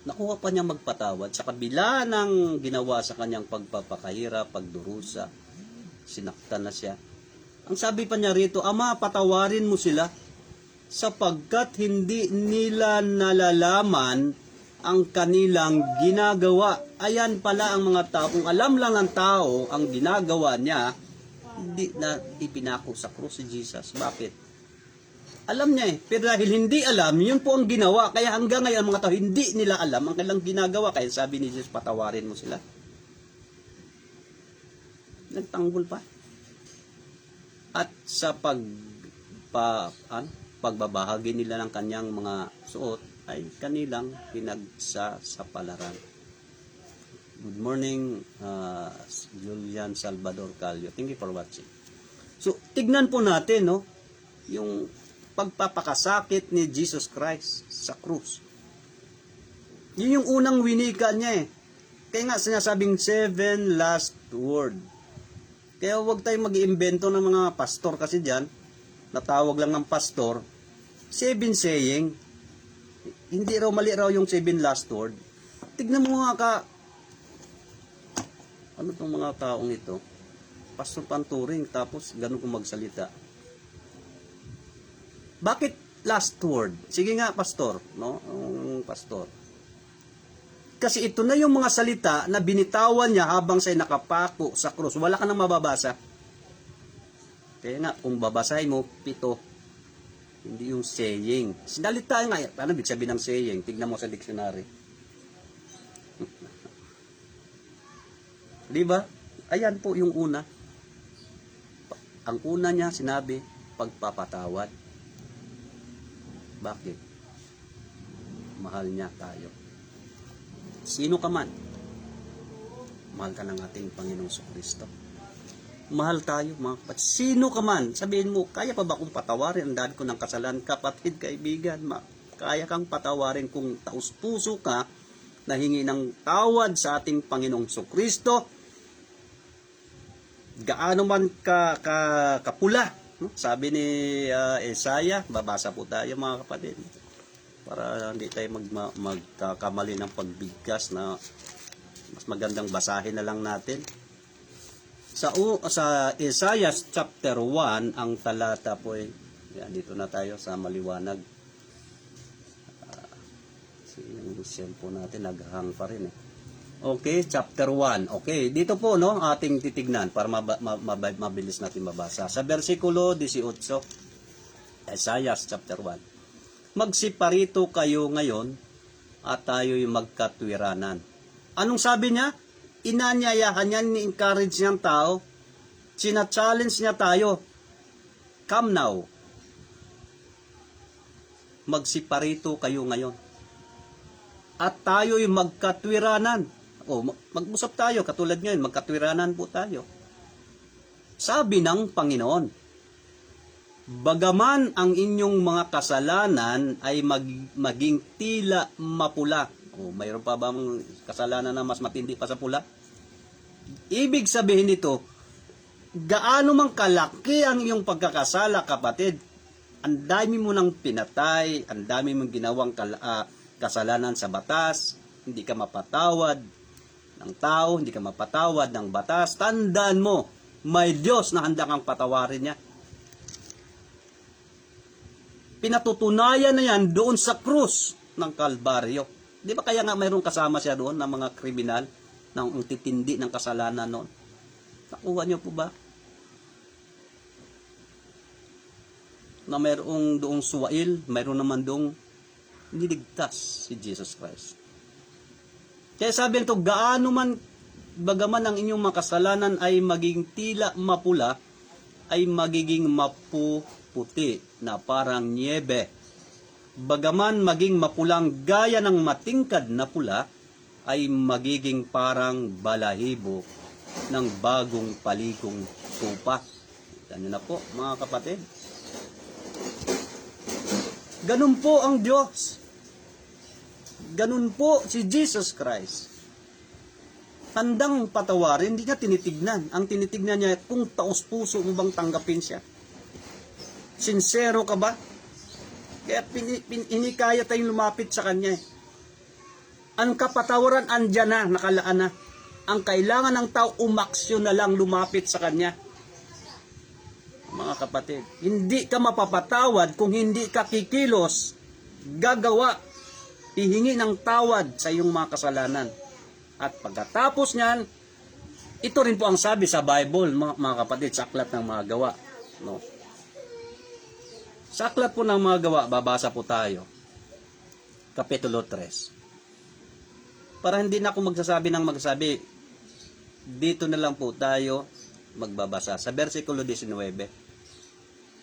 nakuha pa niya magpatawad sa kabila ng ginawa sa kanyang pagpapakahirap, pagdurusa, sinaktan na siya. Ang sabi pa niya rito, Ama, patawarin mo sila sapagkat hindi nila nalalaman ang kanilang ginagawa. Ayan pala ang mga tao. Kung alam lang ng tao ang ginagawa niya, hindi na ipinako sa krus si Jesus. Bakit? Alam niya eh. Pero dahil hindi alam, yun po ang ginawa. Kaya hanggang ngayon mga tao, hindi nila alam ang kanilang ginagawa. Kaya sabi ni Jesus, patawarin mo sila. Nagtanggol pa. At sa pagbabahagi nila ng kanyang mga suot, ay kanilang pinagsasapalaran. Good morning, Julian Salvador Calio. Thank you for watching. So, tignan po natin, no, yung pagpapakasakit ni Jesus Christ sa krus. Yun yung unang winika niya eh. Kaya nga sinasabing 7 last word. Kaya huwag tayong mag-iimbento ng mga pastor kasi dyan, natawag lang ng pastor, 7 saying, hindi raw, mali raw yung 7 last word. Tignan mo nga ano tong mga taong ito? Pastor Panturing, tapos ganun kung magsalita. Bakit last word? Sige nga, pastor, no? Pastor. Kasi ito na yung mga salita na binitawan niya habang siya nakapako sa krus. Wala ka nang mababasa. Kaya nga, kung babasahin mo, 7. Hindi yung saying. Sinalita nga, ano ibig sabihin ng saying? Tignan mo sa dictionary. Diba? Ayan po yung una. Ang una niya sinabi, pagpapatawad. Bakit? Mahal niya tayo. Sino ka man, mahal ka ng ating Panginoong Jesucristo. Mahal tayo mga kapatid. Sino ka man, sabihin mo, kaya pa ba kung patawarin ang dami ko ng kasalanan? Kapatid, kaibigan, kaya kang patawarin kung taus-puso ka na hingi ng tawad sa ating Panginoong Kristo. Gaano man kapula, no? Sabi ni Isaiah, babasa po tayo mga kapatid, para hindi tayo magkakamali ng pagbigkas na mas magandang basahin na lang natin. Sa Isaiah chapter 1, ang talata po ay, dito na tayo sa maliwanag. Yung cellphone natin naghahang pa rin eh. Okay, chapter 1. Okay, dito po no, ating titignan para mabilis natin mabasa. Sa versikulo 18, Isaiah chapter 1. Magsiparito kayo ngayon at tayo'y magkatwiranan. Anong sabi niya? Inanyayahan niya, ni-encourage niyang tao. Sina-challenge niya tayo. Come now. Magsiparito kayo ngayon. At tayo'y magkatwiranan. Mag-usap tayo, katulad ngayon, magkatwiranan po tayo. Sabi ng Panginoon, bagaman ang inyong mga kasalanan ay maging tila mapula. Mayroon pa bang kasalanan na mas matindi pa sa pula? Ibig sabihin nito, gaano mang kalaki ang iyong pagkakasala, kapatid, ang dami mo nang pinatay, ang dami mong ginawang kasalanan sa batas, hindi ka mapatawad ng tao, hindi ka mapatawad ng batas, tandaan mo, may Diyos na handa kang patawarin niya. Pinatutunayan na yan doon sa krus ng Kalbaryo. Di ba kaya nga mayroong kasama siya doon ng mga kriminal na ang titindi ng kasalanan noon? Nakuha niyo po ba? Na mayroong doong suwail, mayroon naman doong niligtas si Jesus Christ. Kaya sabi nito, gaano man, bagaman ang inyong mga kasalanan ay maging tila mapula, ay magiging mapuputi na parang niebe. Bagaman maging mapulang gaya ng matingkad na pula, ay magiging parang balahibo ng bagong paligong tupa. Yan na po mga kapatid. Ganun po ang Diyos. Ganun po si Jesus Christ. Handang patawarin, hindi niya tinitignan. Ang tinitignan niya kung taos-puso mo bang tanggapin siya. Sincero ka ba? Kaya inikaya tayong lumapit sa Kanya. Ang kapatawaran andyan na, nakalaan na. Ang kailangan ng tao, umaksyon na lang lumapit sa Kanya. Mga kapatid, hindi ka mapapatawad kung hindi ka kikilos, gagawa, hihingi ng tawad sa iyong mga kasalanan. At pagkatapos niyan, ito rin po ang sabi sa Bible, mga kapatid, sa aklat ng mga gawa. No? Sa aklat po ng mga gawa, babasa po tayo. Kapitulo 3. Para hindi na ako magsasabi, dito na lang po tayo magbabasa. Sa versikulo 19.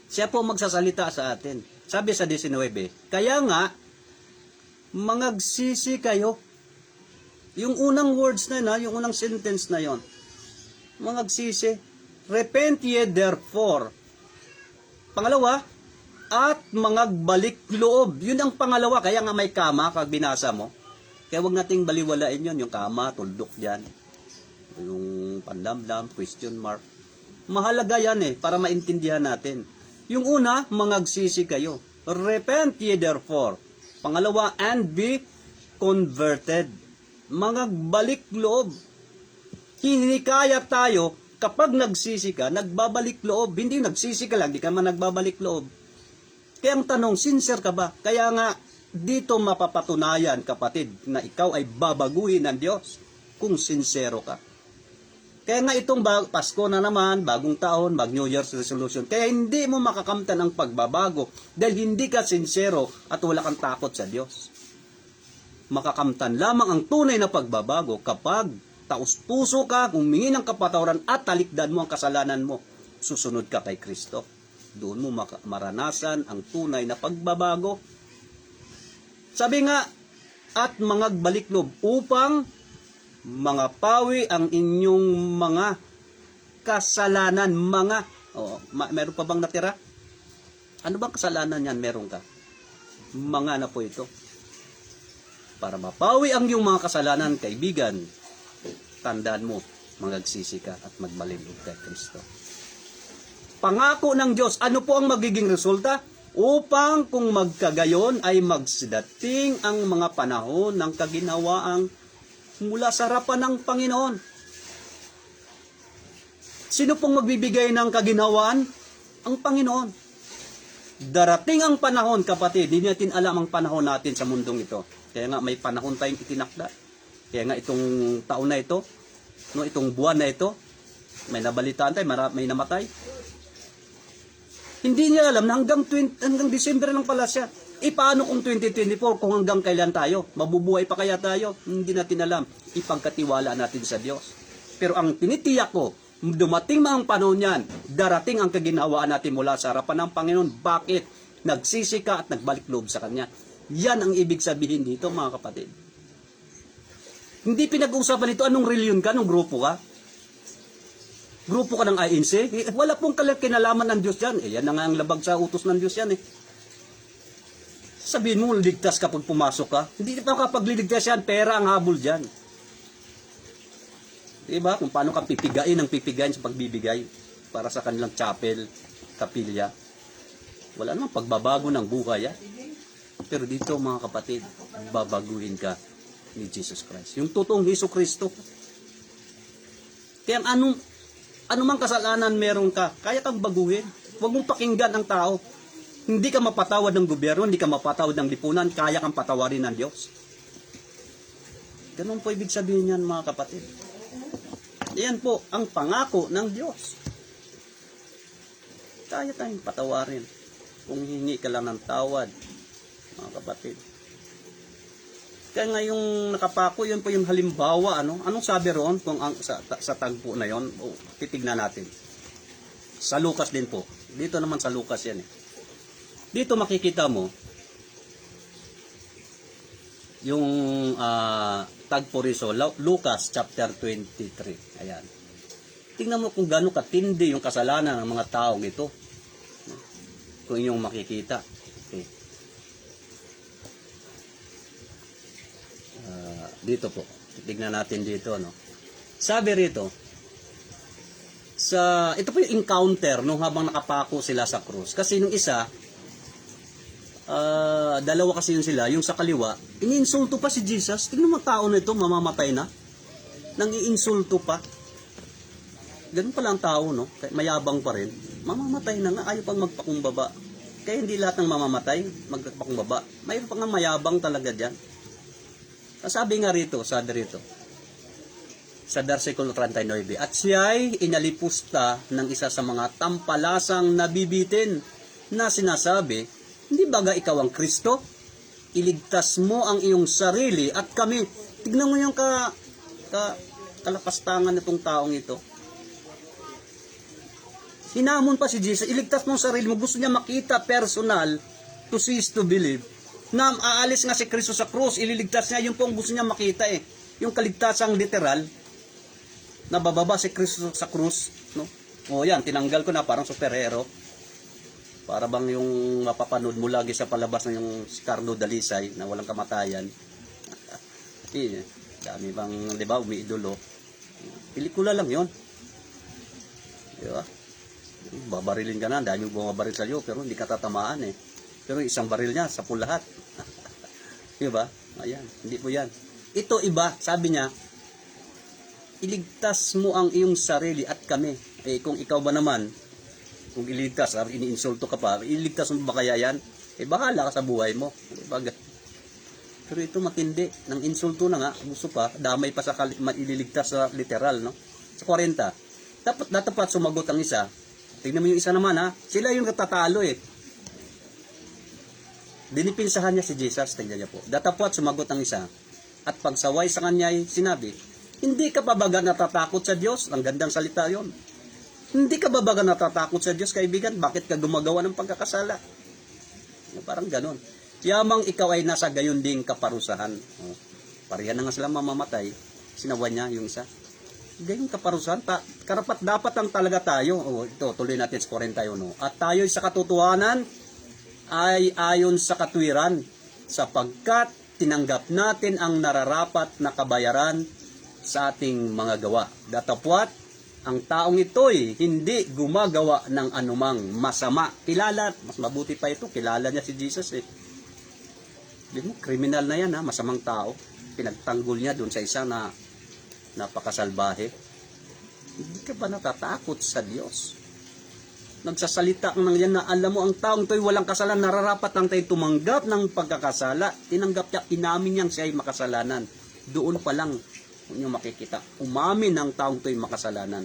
Siya po magsasalita sa atin. Sabi sa 19, kaya nga, mangagsisi kayo. Yung unang words na yung unang sentence na yon, mangagsisi. Repent ye therefore. Pangalawa, at mangagbalik loob. Yun ang pangalawa, kaya nga may kama, kag binasa mo. Kaya wag nating baliwalain yun, yung kama, tuldok dyan. Yung pandamdam, question mark. Mahalaga yan para maintindihan natin. Yung una, mangagsisi kayo. Repent ye therefore. Pangalawa, and be converted. Mangagbalik loob. Hinikaya tayo, kapag nagsisi ka, nagbabalik loob. Hindi nagsisi ka lang, di ka man nagbabalik loob. Kaya ang tanong, sincere ka ba? Kaya nga, dito mapapatunayan, kapatid, na ikaw ay babaguhin ng Diyos kung sincero ka. Kaya nga itong Pasko na naman, bagong taon, New Year's resolution, kaya hindi mo makakamtan ang pagbabago dahil hindi ka sincero at wala kang takot sa Diyos. Makakamtan lamang ang tunay na pagbabago kapag taus-puso ka, humingi ng kapatawaran at talikdan mo ang kasalanan mo. Susunod ka kay Kristo. Doon mo maranasan ang tunay na pagbabago. Sabi nga, at mangagbalik loob upang mga pawi ang inyong mga kasalanan, meron pa bang natira? Ano bang kasalanan yan meron ka? Mga na po ito. Para mapawi ang iyong mga kasalanan, kaibigan, tandaan mo, magagsisi ka at magbalingog kay Kristo. Pangako ng Diyos, ano po ang magiging resulta? Upang kung magkagayon ay magsidating ang mga panahon ng kaginawaang mula sa harapan ng Panginoon. Sino pong magbibigay ng kaginawaan? Ang Panginoon. Darating ang panahon, kapatid, hindi natin alam ang panahon natin sa mundong ito. Kaya nga may panahon tayong itinakda. Kaya nga itong taon na ito, itong buwan na ito, may nabalitaan tayo, may namatay. Hindi niya alam na hanggang December lang pala siya. Paano kung 2024, kung hanggang kailan tayo? Mabubuhay pa kaya tayo? Hindi natin alam. Ipagkatiwala natin sa Diyos. Pero ang tinitiyak ko, dumating mga panahon yan, darating ang kaginawaan natin mula sa harapan ng Panginoon. Bakit? Nagsisika at nagbalik loob sa Kanya. Yan ang ibig sabihin dito, mga kapatid. Hindi pinag-uusapan ito, anong reliyon ka, anong grupo ka? Grupo ka ng INC? Wala pong kinalaman ng Diyos yan. Yan na nga ang labag sa utos ng Diyos yan. Sabihin mo, ligtas kapag pumasok ka. Hindi pa kapag liligtas yan, pera ang habol dyan. Diba? Kung paano ka pipigain sa pagbibigay para sa kanilang chapel, kapilya. Wala namang pagbabago ng buhay. Pero dito, mga kapatid, babaguhin ka ni Jesus Christ. Yung totoong Hesus Kristo. Kaya anumang kasalanan meron ka, kaya kang baguhin. Huwag mong pakinggan ang tao. Hindi ka mapatawad ng gobyerno, hindi ka mapatawad ng lipunan, kaya kang patawarin ng Diyos. Ganun po ibig sabihin yan, mga kapatid. Yan po ang pangako ng Diyos. Kaya tayong patawarin kung hingi ka lang ng tawad, mga kapatid. Kaya nga yung nakapako, yun po yung halimbawa, anong sabi roon kung sa tagpo na yon? Titignan natin. Sa Lucas din po. Dito naman sa Lucas yan. Dito makikita mo yung tagpo riso, Lucas chapter 23. Ayan. Tingnan mo kung gaano katindi yung kasalanan ng mga taong ito. Kung inyong makikita. Okay. Dito po. Tignan natin dito, Sabi rito, ito po yung encounter habang nakapako sila sa krus. Kasi nung isa, dalawa kasi yun sila, yung sa kaliwa, iniinsulto pa si Jesus. Tingnan mo tao na ito, mamamatay na. Nang iinsulto pa. Ganun pala ang tao, Mayabang pa rin. Mamamatay na nga, ayaw pang magpakumbaba. Kaya hindi lahat ng mamamatay, magpakumbaba. Mayroon pa nga mayabang talaga dyan. Sabi rito, sa versikulo 39, at siya'y inalipusta ng isa sa mga tampalasang nabibitin na sinasabi, hindi baga ikaw ang Kristo? Iligtas mo ang iyong sarili at kami. Tignan mo yung kalapastangan nitong taong ito. Hinamon pa si Jesus, iligtas mo ang sarili mo. Gusto niya makita personal, to see is to believe, na aalis nga si Kristo sa krus, ililigtas niya, yung pong gusto niya makita yung kaligtasang literal, na bababa si Kristo sa krus, O yan, tinanggal ko na parang superhero. Para bang yung mapapanood mo lagi sa palabas na yung si Carlo Dalisay na walang kamatayan. Dami bang, di ba, umiidolo. Pelikula lang yon. Di ba? Babarilin ka na, dahil yung bumabaril sa iyo, pero hindi ka tatamaan Pero isang baril niya, sa lahat. Diba? Ayan, hindi po yan. Ito iba, sabi niya, iligtas mo ang iyong sarili at kami. Kung ikaw ba naman, kung iligtas, iniinsulto ka pa, iligtas mo ba kaya yan? Bahala ka sa buhay mo. Diba? Pero ito matindi, nang insulto na nga, gusto pa, damay pa sa ililigtas sa literal, Sa 40, dapat sumagot ang isa. Tingnan mo yung isa naman, sila yung katatalo Dinipinsahan niya si Jesus, tingnan niya po. Datapwat sumagot ang isa. At pagsaway sa kanya ay sinabi, hindi ka ba baga natatakot sa Diyos? Ang gandang salita yon. Hindi ka ba baga natatakot sa Diyos, kaibigan? Bakit ka gumagawa ng pagkakasala? Parang ganon. Yamang ikaw ay nasa gayon ding kaparusahan. Pareha na nga sila mamamatay. Sinawan niya yung isa. Gayong kaparusahan, karapat dapat ang talaga tayo. Ito, tuloy natin sa 41. At tayo sa katotohanan ay ayon sa katwiran, sapagkat tinanggap natin ang nararapat na kabayaran sa ating mga gawa. Datapwat, ang taong ito'y hindi gumagawa ng anumang masama. Kilala, mas mabuti pa ito, kilala niya si Jesus eh. Di mo, kriminal na yan ha, masamang tao. Pinagtanggol niya doon sa isa na napakasalbahe. Hindi ka ba natatakot sa Diyos? Nagsasalita ng yan na alam mo ang taong to'y walang kasalanan, nararapat lang tayo tumanggap ng pagkakasala. Tinanggap niya, inamin niyang siya ay makasalanan. Doon pa lang niyo makikita, umamin ang taong to'y makasalanan.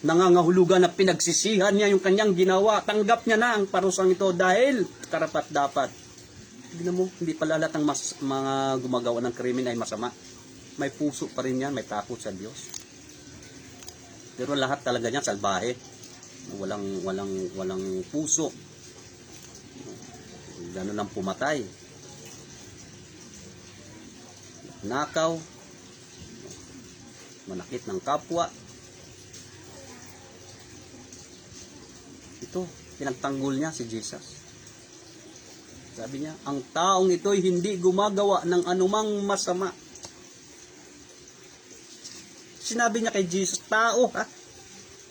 Nangangahulugan na pinagsisihan niya yung kanyang ginawa. Tanggap niya na ang parusang ito dahil karapat dapat. Tignan mo, hindi pala lahat ng mga gumagawa ng krimen ay masama. May puso pa rin yan, may takot sa Diyos. Pero lahat talaga niyan salbahe. Walang puso. Gano'n lang pumatay. Nakaw. Manakit ng kapwa. Ito, pinagtanggol niya si Jesus. Sabi niya, ang taong ito'y hindi gumagawa ng anumang masama. Sinabi niya kay Jesus, tao ha?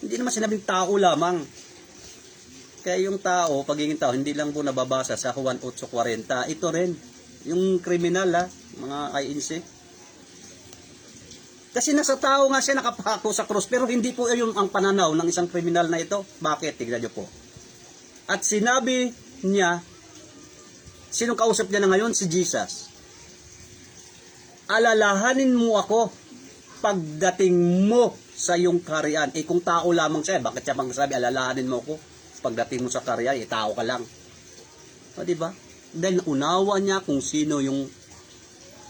Hindi naman sinabing tao lamang. Kaya yung tao, pagiging tao, hindi lang po nababasa sa Juan 8:40. Ito rin, yung kriminal ha, mga INC. Kasi nasa tao nga siya nakapako sa krus, pero hindi po yung ang pananaw ng isang kriminal na ito. Bakit? Tignan niyo po. At sinabi niya, sinong kausap niya na ngayon? Si Jesus. Alalahanin mo ako pagdating mo sa iyong kaharian. Kung tao lamang siya, bakit siya magsasabi, alalahanin mo ako pagdating mo sa kaharian, tao ka lang. O, diba? Dahil unawa niya kung sino yung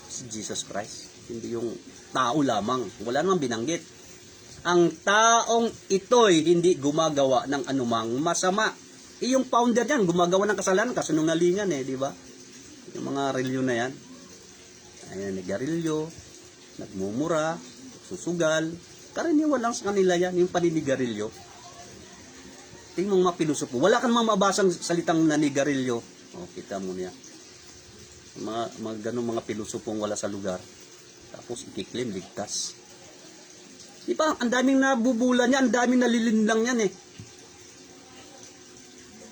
si Jesus Christ. Hindi yung tao lamang. Wala namang binanggit. Ang taong ito'y hindi gumagawa ng anumang masama. Yung founder niyan, gumagawa ng kasalanan, kasinungalingan di ba? Yung mga reliyon na yan. Ayan, nagarilyo, nagmumura, susugal. Karaniwan lang sa kanila yan, yung paninigarilyo. Tingnan mo mga pilosopo. Wala kang mababasang salitang nanigarilyo. Kita mo niya. Mga ganun mga pilosopong wala sa lugar. Tapos ikiklim, ligtas. Di ba? Ang daming nabubulan niya, ang daming nalilinlang yan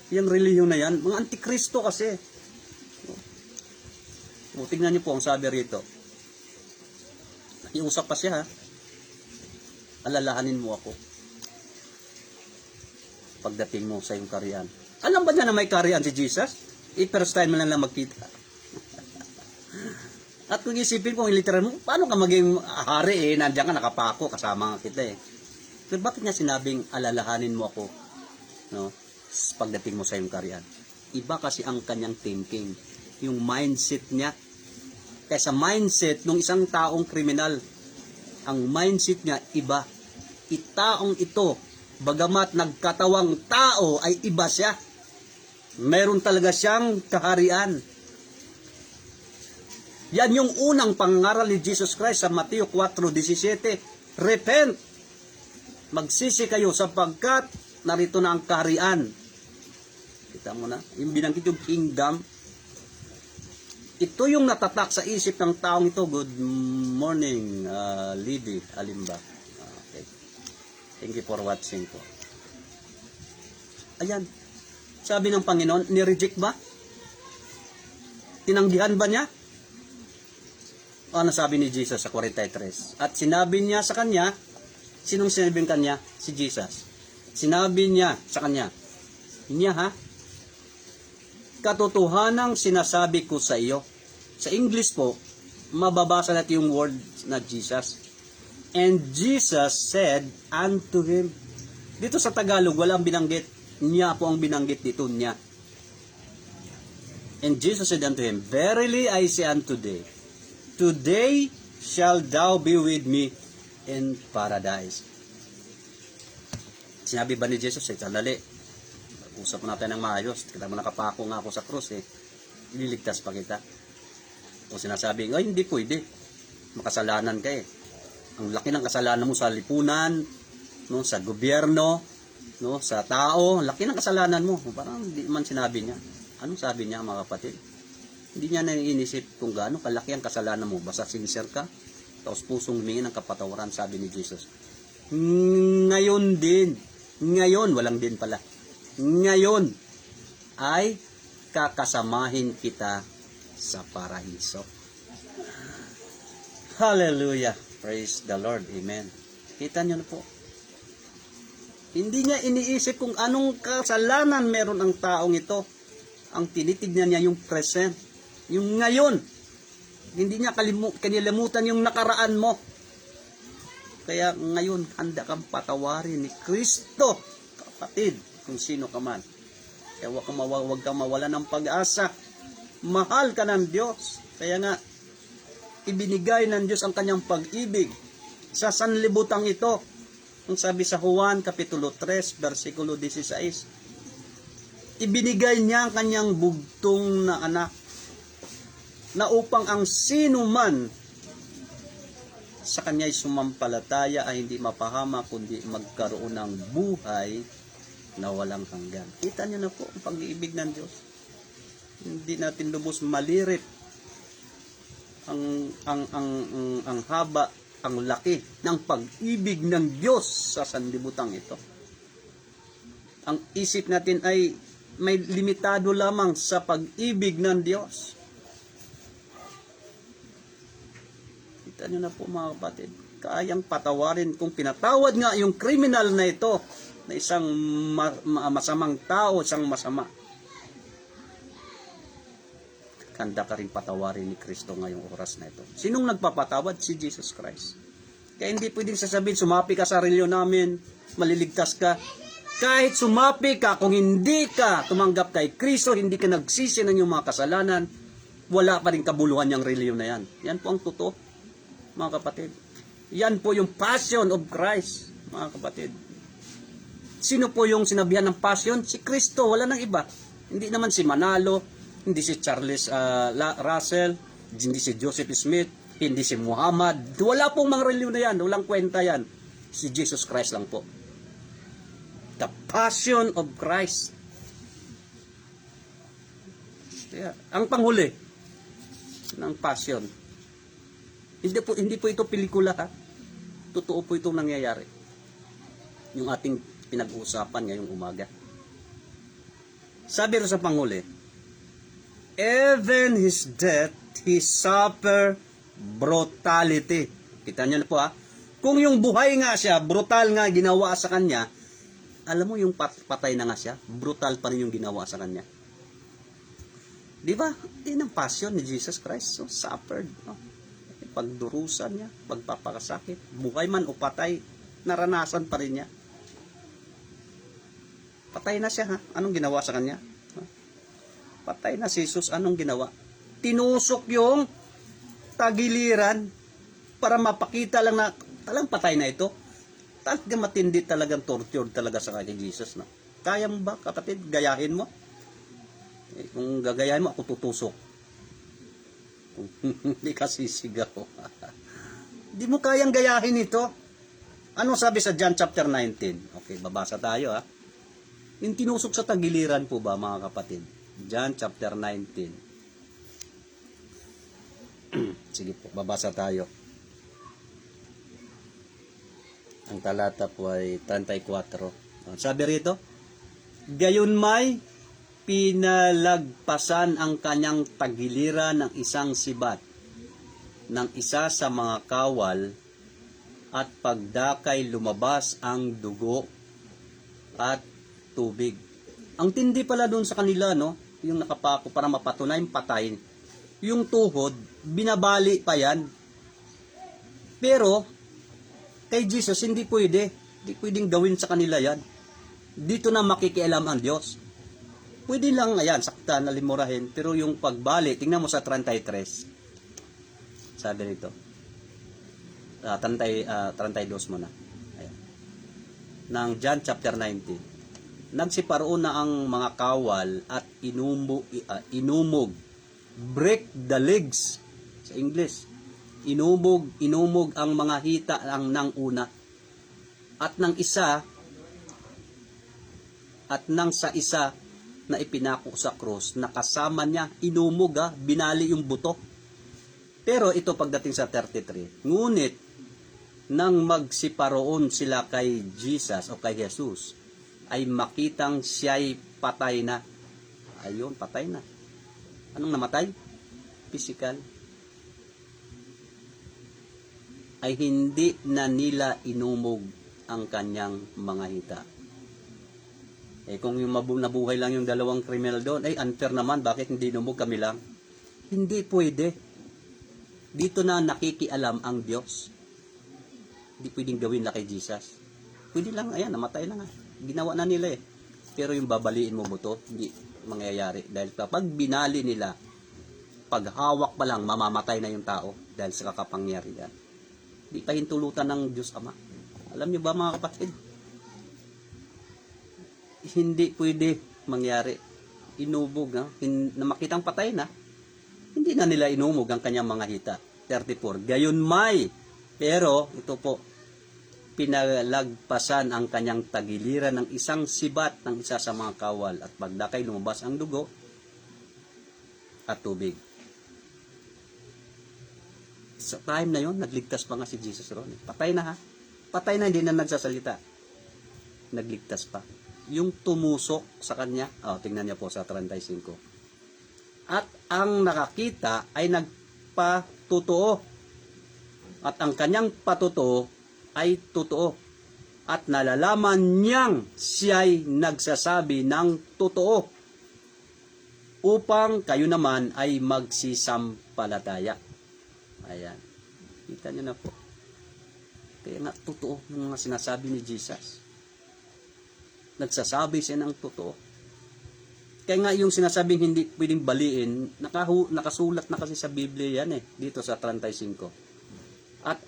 Yung relihiyon na yan, mga antikristo kasi. Tingnan niyo po ang sabi rito. Nakiusap pa siya alalahanin mo ako pagdating mo sa iyong kaharian. Alam ba niya na may kaharian si Jesus? First time mo lang magkita. At kung isipin kung literal mo, paano ka maging hari nandiyan ka nakapako kasama kita Pero bakit niya sinabing alalahanin mo ako pagdating mo sa iyong kaharian? Iba kasi ang kanyang thinking, yung mindset niya. Kaya sa mindset ng isang taong kriminal, ang mindset niya iba. Itaong ito, bagamat nagkatawang tao, ay iba siya. Meron talaga siyang kaharian. Yan yung unang pangaral ni Jesus Christ sa Mateo 4:17. Repent! Magsisi kayo sapagkat narito na ang kaharian. Kita mo na, yung binanggit yung kingdom. Ito yung natatak sa isip ng taong ito. Good morning, Libby Alimba. Okay. Thank you for watching po. Ayan. Sabi ng Panginoon, nireject ba? Tinanggihan ba niya? Ano sabi ni Jesus sa 43? At sinabi niya sa kanya, sinong sinabing kanya? Si Jesus. Sinabi niya sa kanya, katotohanang sinasabi ko sa iyo. Sa English po, mababasa natin yung word na Jesus. And Jesus said unto him. Dito sa Tagalog, walang binanggit. Niya po ang binanggit dito, niya. And Jesus said unto him, verily I say unto thee, today shall thou be with me in paradise. Sinabi ba ni Jesus, sandali, usap natin ng maayos. Kita mo nakapako nga ako sa krus ililigtas pa kita. O sinasabi, ay hindi pwede. Makasalanan ka Ang laki ng kasalanan mo sa lipunan, no, sa gobyerno, no, sa tao, laki ng kasalanan mo. Parang hindi man sinabi niya. Anong sabi niya, mga kapatid? Hindi niya naiinisip kung gaano kalaki ang kasalanan mo. Basta sincere ka, tapos pusong humingi ng kapatawaran, sabi ni Jesus. Ngayon din, ngayon, walang din pala. Ngayon ay kakasamahin kita sa paraiso. Hallelujah. Praise the Lord. Amen. Kita niyo na po. Hindi niya iniisip kung anong kasalanan meron ang taong ito. Ang tinitignan niya yung present, yung ngayon. Hindi niya kalimutan yung nakaraan mo. Kaya ngayon, handa kang patawarin ni Kristo, kapatid, kung sino ka man. Kaya huwag kang mawala ng pag-asa. Mahal ka ng Diyos. Kaya nga, ibinigay ng Diyos ang kanyang pag-ibig sa sanlibutang ito. Ang sabi sa Juan, Kapitulo 3, versikulo 16, ibinigay niya ang kanyang bugtong na anak na upang ang sino man sa kanya'y sumampalataya ay hindi mapahama kundi magkaroon ng buhay na walang hanggan. Kita niyo na po ang pag-iibig ng Diyos. Hindi natin lubos malirip ang haba, ang laki ng pag-ibig ng Diyos sa sanlibutan ito. Ang isip natin ay may limitado lamang sa pag-ibig ng Diyos. Kita niyo na po, mga kapatid, kayang patawarin kung pinatawad nga yung criminal na ito, na isang masamang tao, isang masama. Handa ka rin patawarin ni Kristo ngayong oras na ito. Sinong nagpapatawad? Si Jesus Christ. Kaya hindi pwedeng sasabihin, sumapi ka sa reliyon namin, maliligtas ka. Kahit sumapi ka, kung hindi ka tumanggap kay Kristo, hindi ka nagsisi ng iyong mga kasalanan, wala pa rin kabuluhan yung reliyon na yan. Yan po ang totoo, mga kapatid. Yan po yung passion of Christ, mga kapatid. Sino po yung sinabihan ng passion? Si Kristo, wala nang iba. Hindi naman si Manalo, hindi si Charles Russell, hindi si Joseph Smith, hindi si Muhammad. Wala pong mga reliyon na yan, walang kwenta yan. Si Jesus Christ lang po. The passion of Christ. Kaya, ang panghuli ng passion. Hindi po ito pelikula, ha. Totoo po itong nangyayari. Yung ating pinag-uusapan ngayong umaga. Sabi rin sa panghuli, even his death, he suffered brutality. Kita niyo na po, ha. Kung yung buhay nga siya, brutal nga ginawa sa kanya, alam mo yung patay na nga siya, brutal pa rin yung ginawa sa kanya. Di ba? Yan ang passion ni Jesus Christ. So, suffered. No? Pagdurusan niya, pagpapakasakit, buhay man o patay, naranasan pa rin niya. Patay na siya, ha? Anong ginawa sa kanya? Patay na si Jesus, anong ginawa? Tinusok yung tagiliran para mapakita lang na talang patay na ito. Talagang matindi talagang torture talaga sa kay Jesus. No? Kaya mo ba, kapatid, gayahin mo? Kung gagayahin mo, ako tutusok. Kung hindi ka sisigaw. Hindi mo kayang gayahin ito. Ano sabi sa John chapter 19? Okay, babasa tayo, ha. Yung tinusok sa tagiliran po ba, mga kapatid? John chapter 19. Sige po, babasa tayo. Ang talata po ay 34. Sabi rito, gayon may pinalagpasan ang kanyang tagiliran ng isang sibat ng isa sa mga kawal at pagdakay lumabas ang dugo at tubig. Ang tindi pala doon sa kanila, no? Yung nakapako para mapatunay yung patay. Yung tuhod, binabali pa yan. Pero, kay Jesus, hindi pwede. Hindi pwedeng gawin sa kanila yan. Dito na makikialam ang Diyos. Pwede lang, ayan, saktan, nalimurahin. Pero yung pagbali, tingnan mo sa 33. Sabi rito. 32 mo na. Ayan. Ng John chapter 19. Nagsiparoon na ang mga kawal at inumog, break the legs sa English, Inumog ang mga hita ng una. At nang sa isa na ipinako sa krus, nakasama niya, inumog binali yung buto. Pero ito pagdating sa 33, ngunit nang magsiparoon sila kay Jesus o kay Jesus, ay makitang siya'y patay na. Ayun, patay na. Anong namatay? Physical. Ay hindi na nila inumog ang kanyang mga hita. Kung yung nabuhay lang yung dalawang kriminal doon, unfair naman, bakit hindi inumog kami lang? Hindi pwede. Dito na nakikialam ang Diyos. Hindi pwedeng gawin na kay Jesus. Pwede lang, ayan, namatay lang Ginawa na nila Pero yung babaliin mo buto, hindi mangyayari. Dahil kapag binali nila, paghawak pa lang, mamamatay na yung tao dahil sa kakapangyarihan. Hindi pa hintulutan ng Diyos Ama. Alam niyo ba mga kapatid? Hindi pwede mangyari. Inubog na makitang patay na, hindi na nila inumog ang kanyang mga hita. 34. Gayon may, pero ito po, pinalagpasan ang kanyang tagiliran ng isang sibat ng isa sa mga kawal at pagdakay lumabas ang dugo at tubig. Sa time na yon, nagligtas pa nga si Jesus ron. Patay na Patay na, hindi na nagsasalita. Nagligtas pa. Yung tumusok sa kanya, tingnan niya po sa 35. At ang nakakita ay nagpatotoo. At ang kanyang patotoo ay totoo. At nalalaman niyang siya'y nagsasabi ng totoo. Upang kayo naman ay magsisampalataya. Ayan. Kita niyo na po. Kaya nga totoo yung mga sinasabi ni Jesus. Nagsasabi siya ng totoo. Kaya nga yung sinasabing hindi pwedeng baliin, nakasulat na kasi sa Biblia yan dito sa 35. At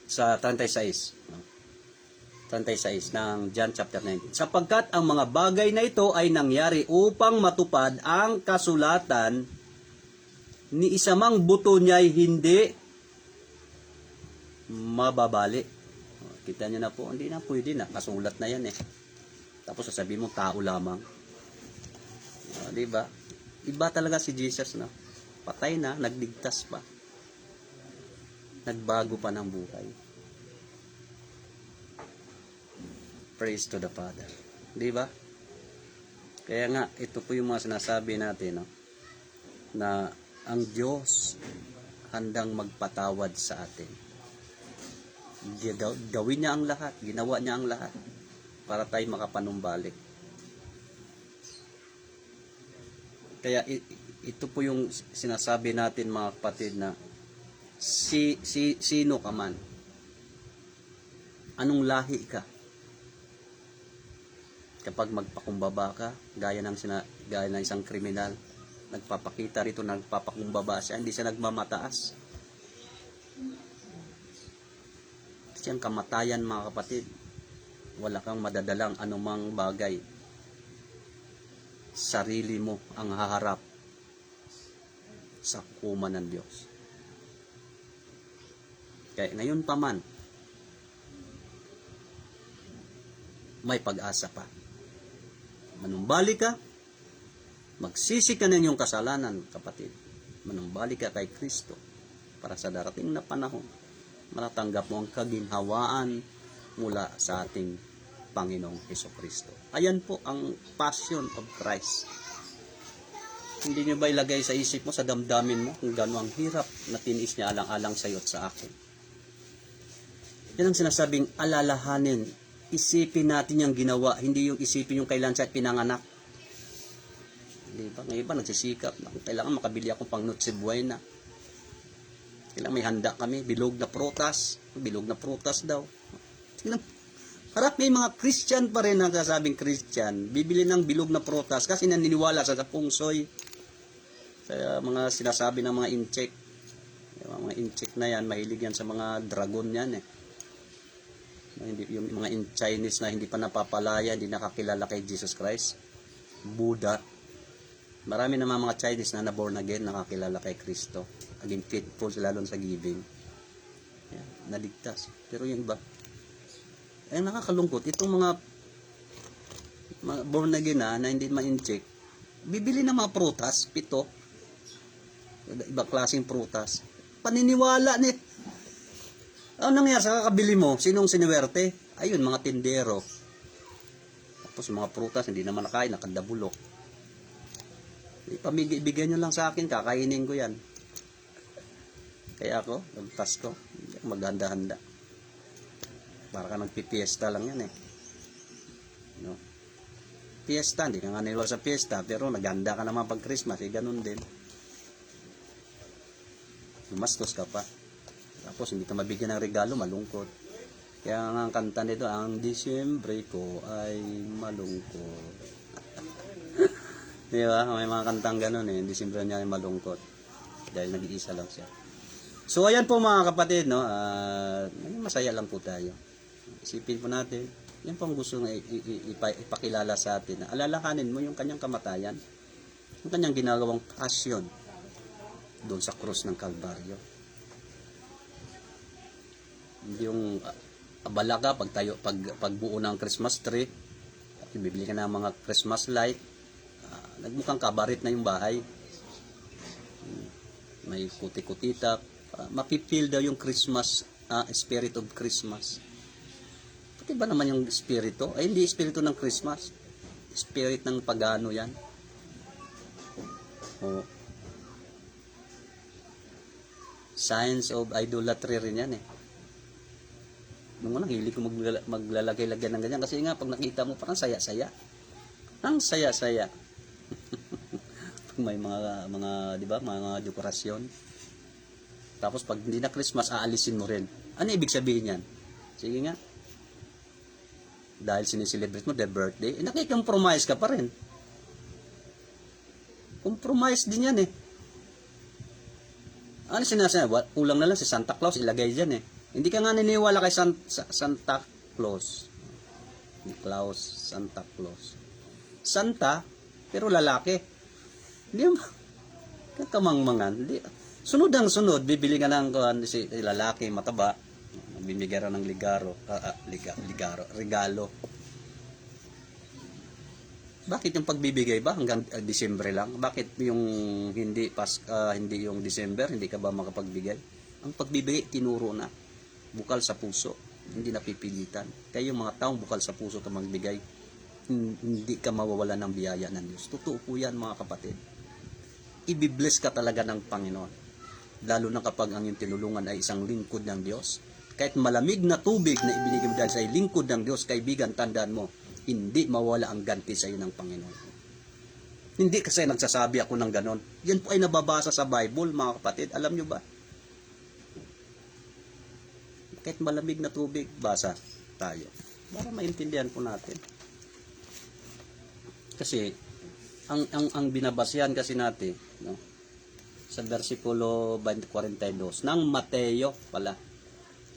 sa 36 ng John chapter 19. Sapagkat ang mga bagay na ito ay nangyari upang matupad ang kasulatan, ni isa mang buto niya'y hindi mababali. Kita niyo na po, hindi na pwede na. Kasulat na yan Tapos sasabihin mo, tao lamang. Diba? Iba talaga si Jesus Patay na, nagligtas pa. Nagbago pa ng buhay. Praise to the Father. Diba? Kaya nga, ito po yung mga sinasabi natin na ang Diyos handang magpatawad sa atin. Gawin niya ang lahat, ginawa niya ang lahat para tayo makapanumbalik. Kaya ito po yung sinasabi natin mga kapatid na sino ka man, anong lahi ka, kapag magpakumbaba ka, gaya ng isang kriminal, nagpapakita rito, nagpapakumbaba siya, hindi siya nagmamataas. Siyang kamatayan mga kapatid, wala kang madadalang anumang bagay. Sarili mo ang haharap sa hukuman ng Diyos. Kaya ngayon pa man, may pag-asa pa. Manumbalik ka, magsisi ka ng iyong kasalanan, kapatid. Manumbalik ka kay Kristo para sa darating na panahon, matatanggap mo ang kaginhawaan mula sa ating Panginoong Hesukristo. Ayan po ang Passion of Christ. Hindi nyo ba ilagay sa isip mo, sa damdamin mo, kung gano'n ang hirap na tinis niya alang-alang sa iyo at sa akin. Yan ang sinasabing alalahanin. Isipin natin yung ginawa, hindi yung isipin yung kailan siya pinanganak. Diba? Ngayon ba nagsisikap na kailangan makabili akong pang Noche Buena. Kailangan may handa kami, bilog na prutas daw. Harap may mga Christian pa rin ang kasabing Christian, bibili ng bilog na prutas kasi naniniwala sa pungsoy. Sa mga sinasabi ng mga incheck. Yung mga incheck na yan, mahilig yan sa mga dragon yan Yung mga Chinese na hindi pa napapalaya, hindi nakakilala kay Jesus Christ, Buddha, Marami naman mga Chinese na born again, nakakilala kay Kristo. Naging faithful sila lalo sa giving. Yan, naligtas. Pero yung iba, ay nakakalungkot. Itong mga born again na hindi ma-inject, bibili ng mga prutas, 7. Ibang klaseng prutas. Paniniwala ni. Ano nangyari sa kakabili mo? Sinong siniwerte? Ayun, mga tindero. Tapos mga prutas, hindi naman nakain, nakadabulok. Ipamigay nyo lang sa akin, kakainin ko yan. Kaya ako, nagtas ko, maghanda-handa. Para ka nagpipiesta lang yan eh. No? Fiesta, hindi ka nga niliwala sa fiesta, pero naghanda ka naman pag Christmas, ganun din. Lumastos ka pa. Tapos hindi ka mabigyan ng regalo, malungkot. Kaya nga ang kanta nito, ang Disyembre ko ay malungkot. Di ba? May mga kantang ganun eh. Disyembre niya ay malungkot. Dahil nag-iisa lang siya. So ayan po mga kapatid, no? Masaya lang po tayo. Isipin po natin, yan po ang gusto na ipakilala sa atin. Alalahanin mo yung kanyang kamatayan, yung kanyang ginagawang passion doon sa krus ng Kalbaryo. Hindi yung abala ka pagbuo ng Christmas tree, bibili ka ng mga Christmas light, nagmukhang kabarit na yung bahay. May kuti-kutita, mapipil daw yung Christmas, spirit of Christmas. Pati ba naman yung spirito? Ay, hindi spirito ng Christmas. Spirit ng pagano yan. Oh. Signs of idolatry rin yan eh. Nung unang hilig ko maglalagay-lagyan ng ganyan kasi nga pag nakita mo parang saya-saya. Ang saya-saya. May mga 'di ba, mga dekorasyon. Tapos pag hindi na Christmas, aalisin mo rin. Ano ibig sabihin yan? Sige nga. Dahil sineselebrate mo their birthday, nakikimpromise ka pa rin. Compromise din yan eh. Ano sinasabi? Kulang na lang si Santa Claus, ilagay dyan eh. Hindi ka nga niniwala kay Santa Claus. Santa Claus. Santa, pero lalaki. Hindi mo, kakamangmangan. Sunod ang sunod, bibili ka ng si lalaki, mataba. Bibigyan ng regalo. Bakit yung pagbibigay ba hanggang Disyembre lang? Bakit yung hindi yung December, hindi ka ba makapagbigay? Ang pagbibigay tinuro na bukal sa puso, hindi napipilitan. Kaya yung mga taong bukal sa puso ka magbigay, hindi ka mawawalan ng biyaya ng Diyos. Totoo po yan mga kapatid. Ibibless ka talaga ng Panginoon. Lalo na kapag ang iyong tinulungan ay isang lingkod ng Diyos. Kahit malamig na tubig na ibinigay mo dahil sa lingkod ng Diyos, kaibigan, tandaan mo, hindi mawala ang ganti sa iyo ng Panginoon. Hindi kasi nagsasabi ako ng ganon. Yan po ay nababasa sa Bible, mga kapatid. Alam nyo ba? Kahit malamig na tubig, basa tayo. Para maintindihan po natin. Kasi, ang binabasyan kasi natin, no? Sa versikulo 42 ng Mateo pala,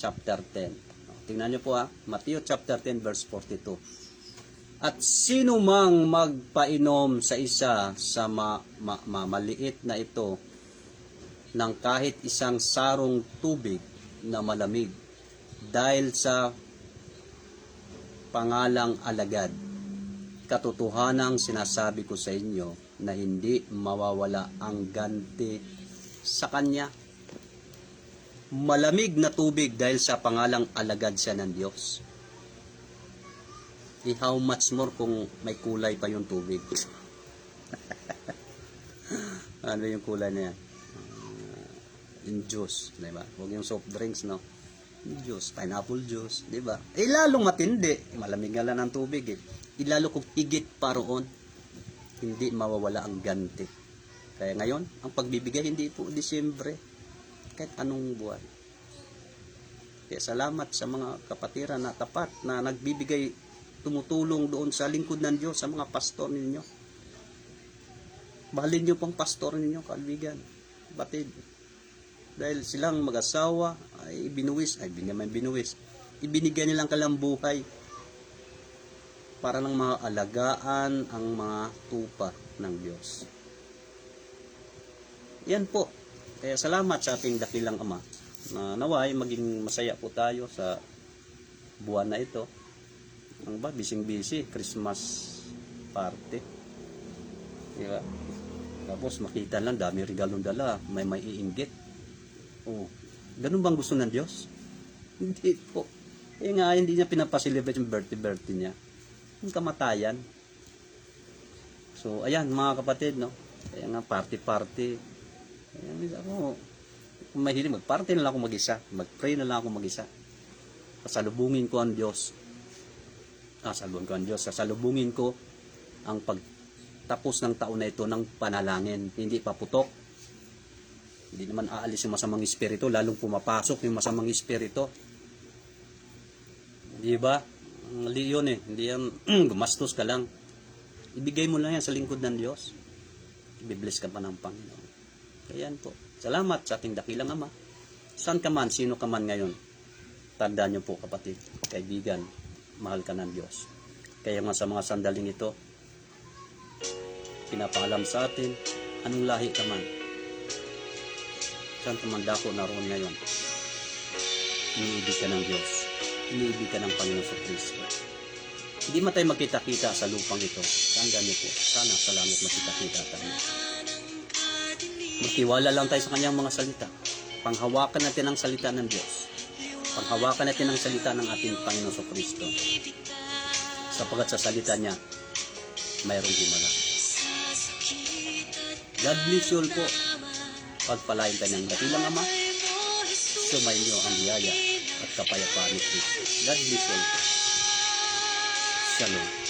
chapter 10. Tingnan nyo po Mateo chapter 10 verse 42. At sino mang magpainom sa isa sa maliit na ito ng kahit isang sarong tubig na malamig dahil sa pangalang alagad, katotohanang sinasabi ko sa inyo na hindi mawawala ang ganti sa kanya. Malamig na tubig dahil sa pangalang alagad siya ng Diyos. How much more kung may kulay pa yung tubig? Ano yung kulay na yan? Yung juice, di ba? Huwag yung soft drinks, no? Yung juice, pineapple juice, di ba? Lalong matindi. Malamig nga lang ng tubig eh. Ilalo kung higit pa roon, hindi mawawala ang ganti. Kaya ngayon, ang pagbibigay hindi po Disyembre, kahit anong buwan. Kaya salamat sa mga kapatiran na tapat na nagbibigay, tumutulong doon sa lingkod ng Diyos, sa mga pastor ninyo. Mahalin nyo pang pastor ninyo, kaibigan, batid. Dahil silang mag-asawa ay ibinigay nilang kalambuhay para lang maalagaan ang mga tupa ng Diyos. Yan po. Kaya salamat sa ating dakilang Ama na naway maging masaya po tayo sa buwan na ito. Ang ba, bising-busy, Christmas party. Diba? Tapos makita lang, dami regalong dala, may iinggit. Oh, ganun bang gusto ng Diyos? Hindi po. Eh nga, hindi niya pinapaselebrate yung birthday niya. Yung kamatayan. So, ayan mga kapatid, no? Kaya nga, party-party. Ayan, ako, kung mahilig, mag-party na lang ako mag-isa. Mag-pray na lang ako mag-isa. Sasalubungin ko ang Diyos. Sasalubungin ko ang pagtapos ng taon na ito ng panalangin. Hindi paputok. Hindi naman aalis yung masamang espiritu, lalong pumapasok yung masamang espiritu. Di ba? Mali yun eh. Hindi yan, gumastos ka lang. Ibigay mo lang yan sa lingkod ng Diyos. Ibibless ka pa ng Panginoon. Kaya yan po. Salamat sa ating dakilang Ama. Saan ka man, sino ka man ngayon. Tandaan niyo po kapatid, kaibigan, mahal ka ng Diyos. Kaya nga sa mga sandaling ito, pinapaalam sa atin, anong lahi ka man. Saan ka man dako naroon ngayon. Iniibig ka ng Diyos. Iniibig ka ng Panginoon sa Kristo. Hindi man tayo magkita-kita sa lupang ito. Tandaan niyo po, sana sa langit magkita-kita tayo. Magtiwala lang tayo sa kanyang mga salita. Panghawakan natin ang salita ng Diyos. Panghawakan natin ang salita ng ating Panginoon sa Kristo. Sapagat sa salita niya, mayroong himala. God bless you all po. Pagpalain tayo ng dakilang Ama. Sumayin niyo ang biyaya at kapayapaan ni Kristo. God bless you all po. Shalom.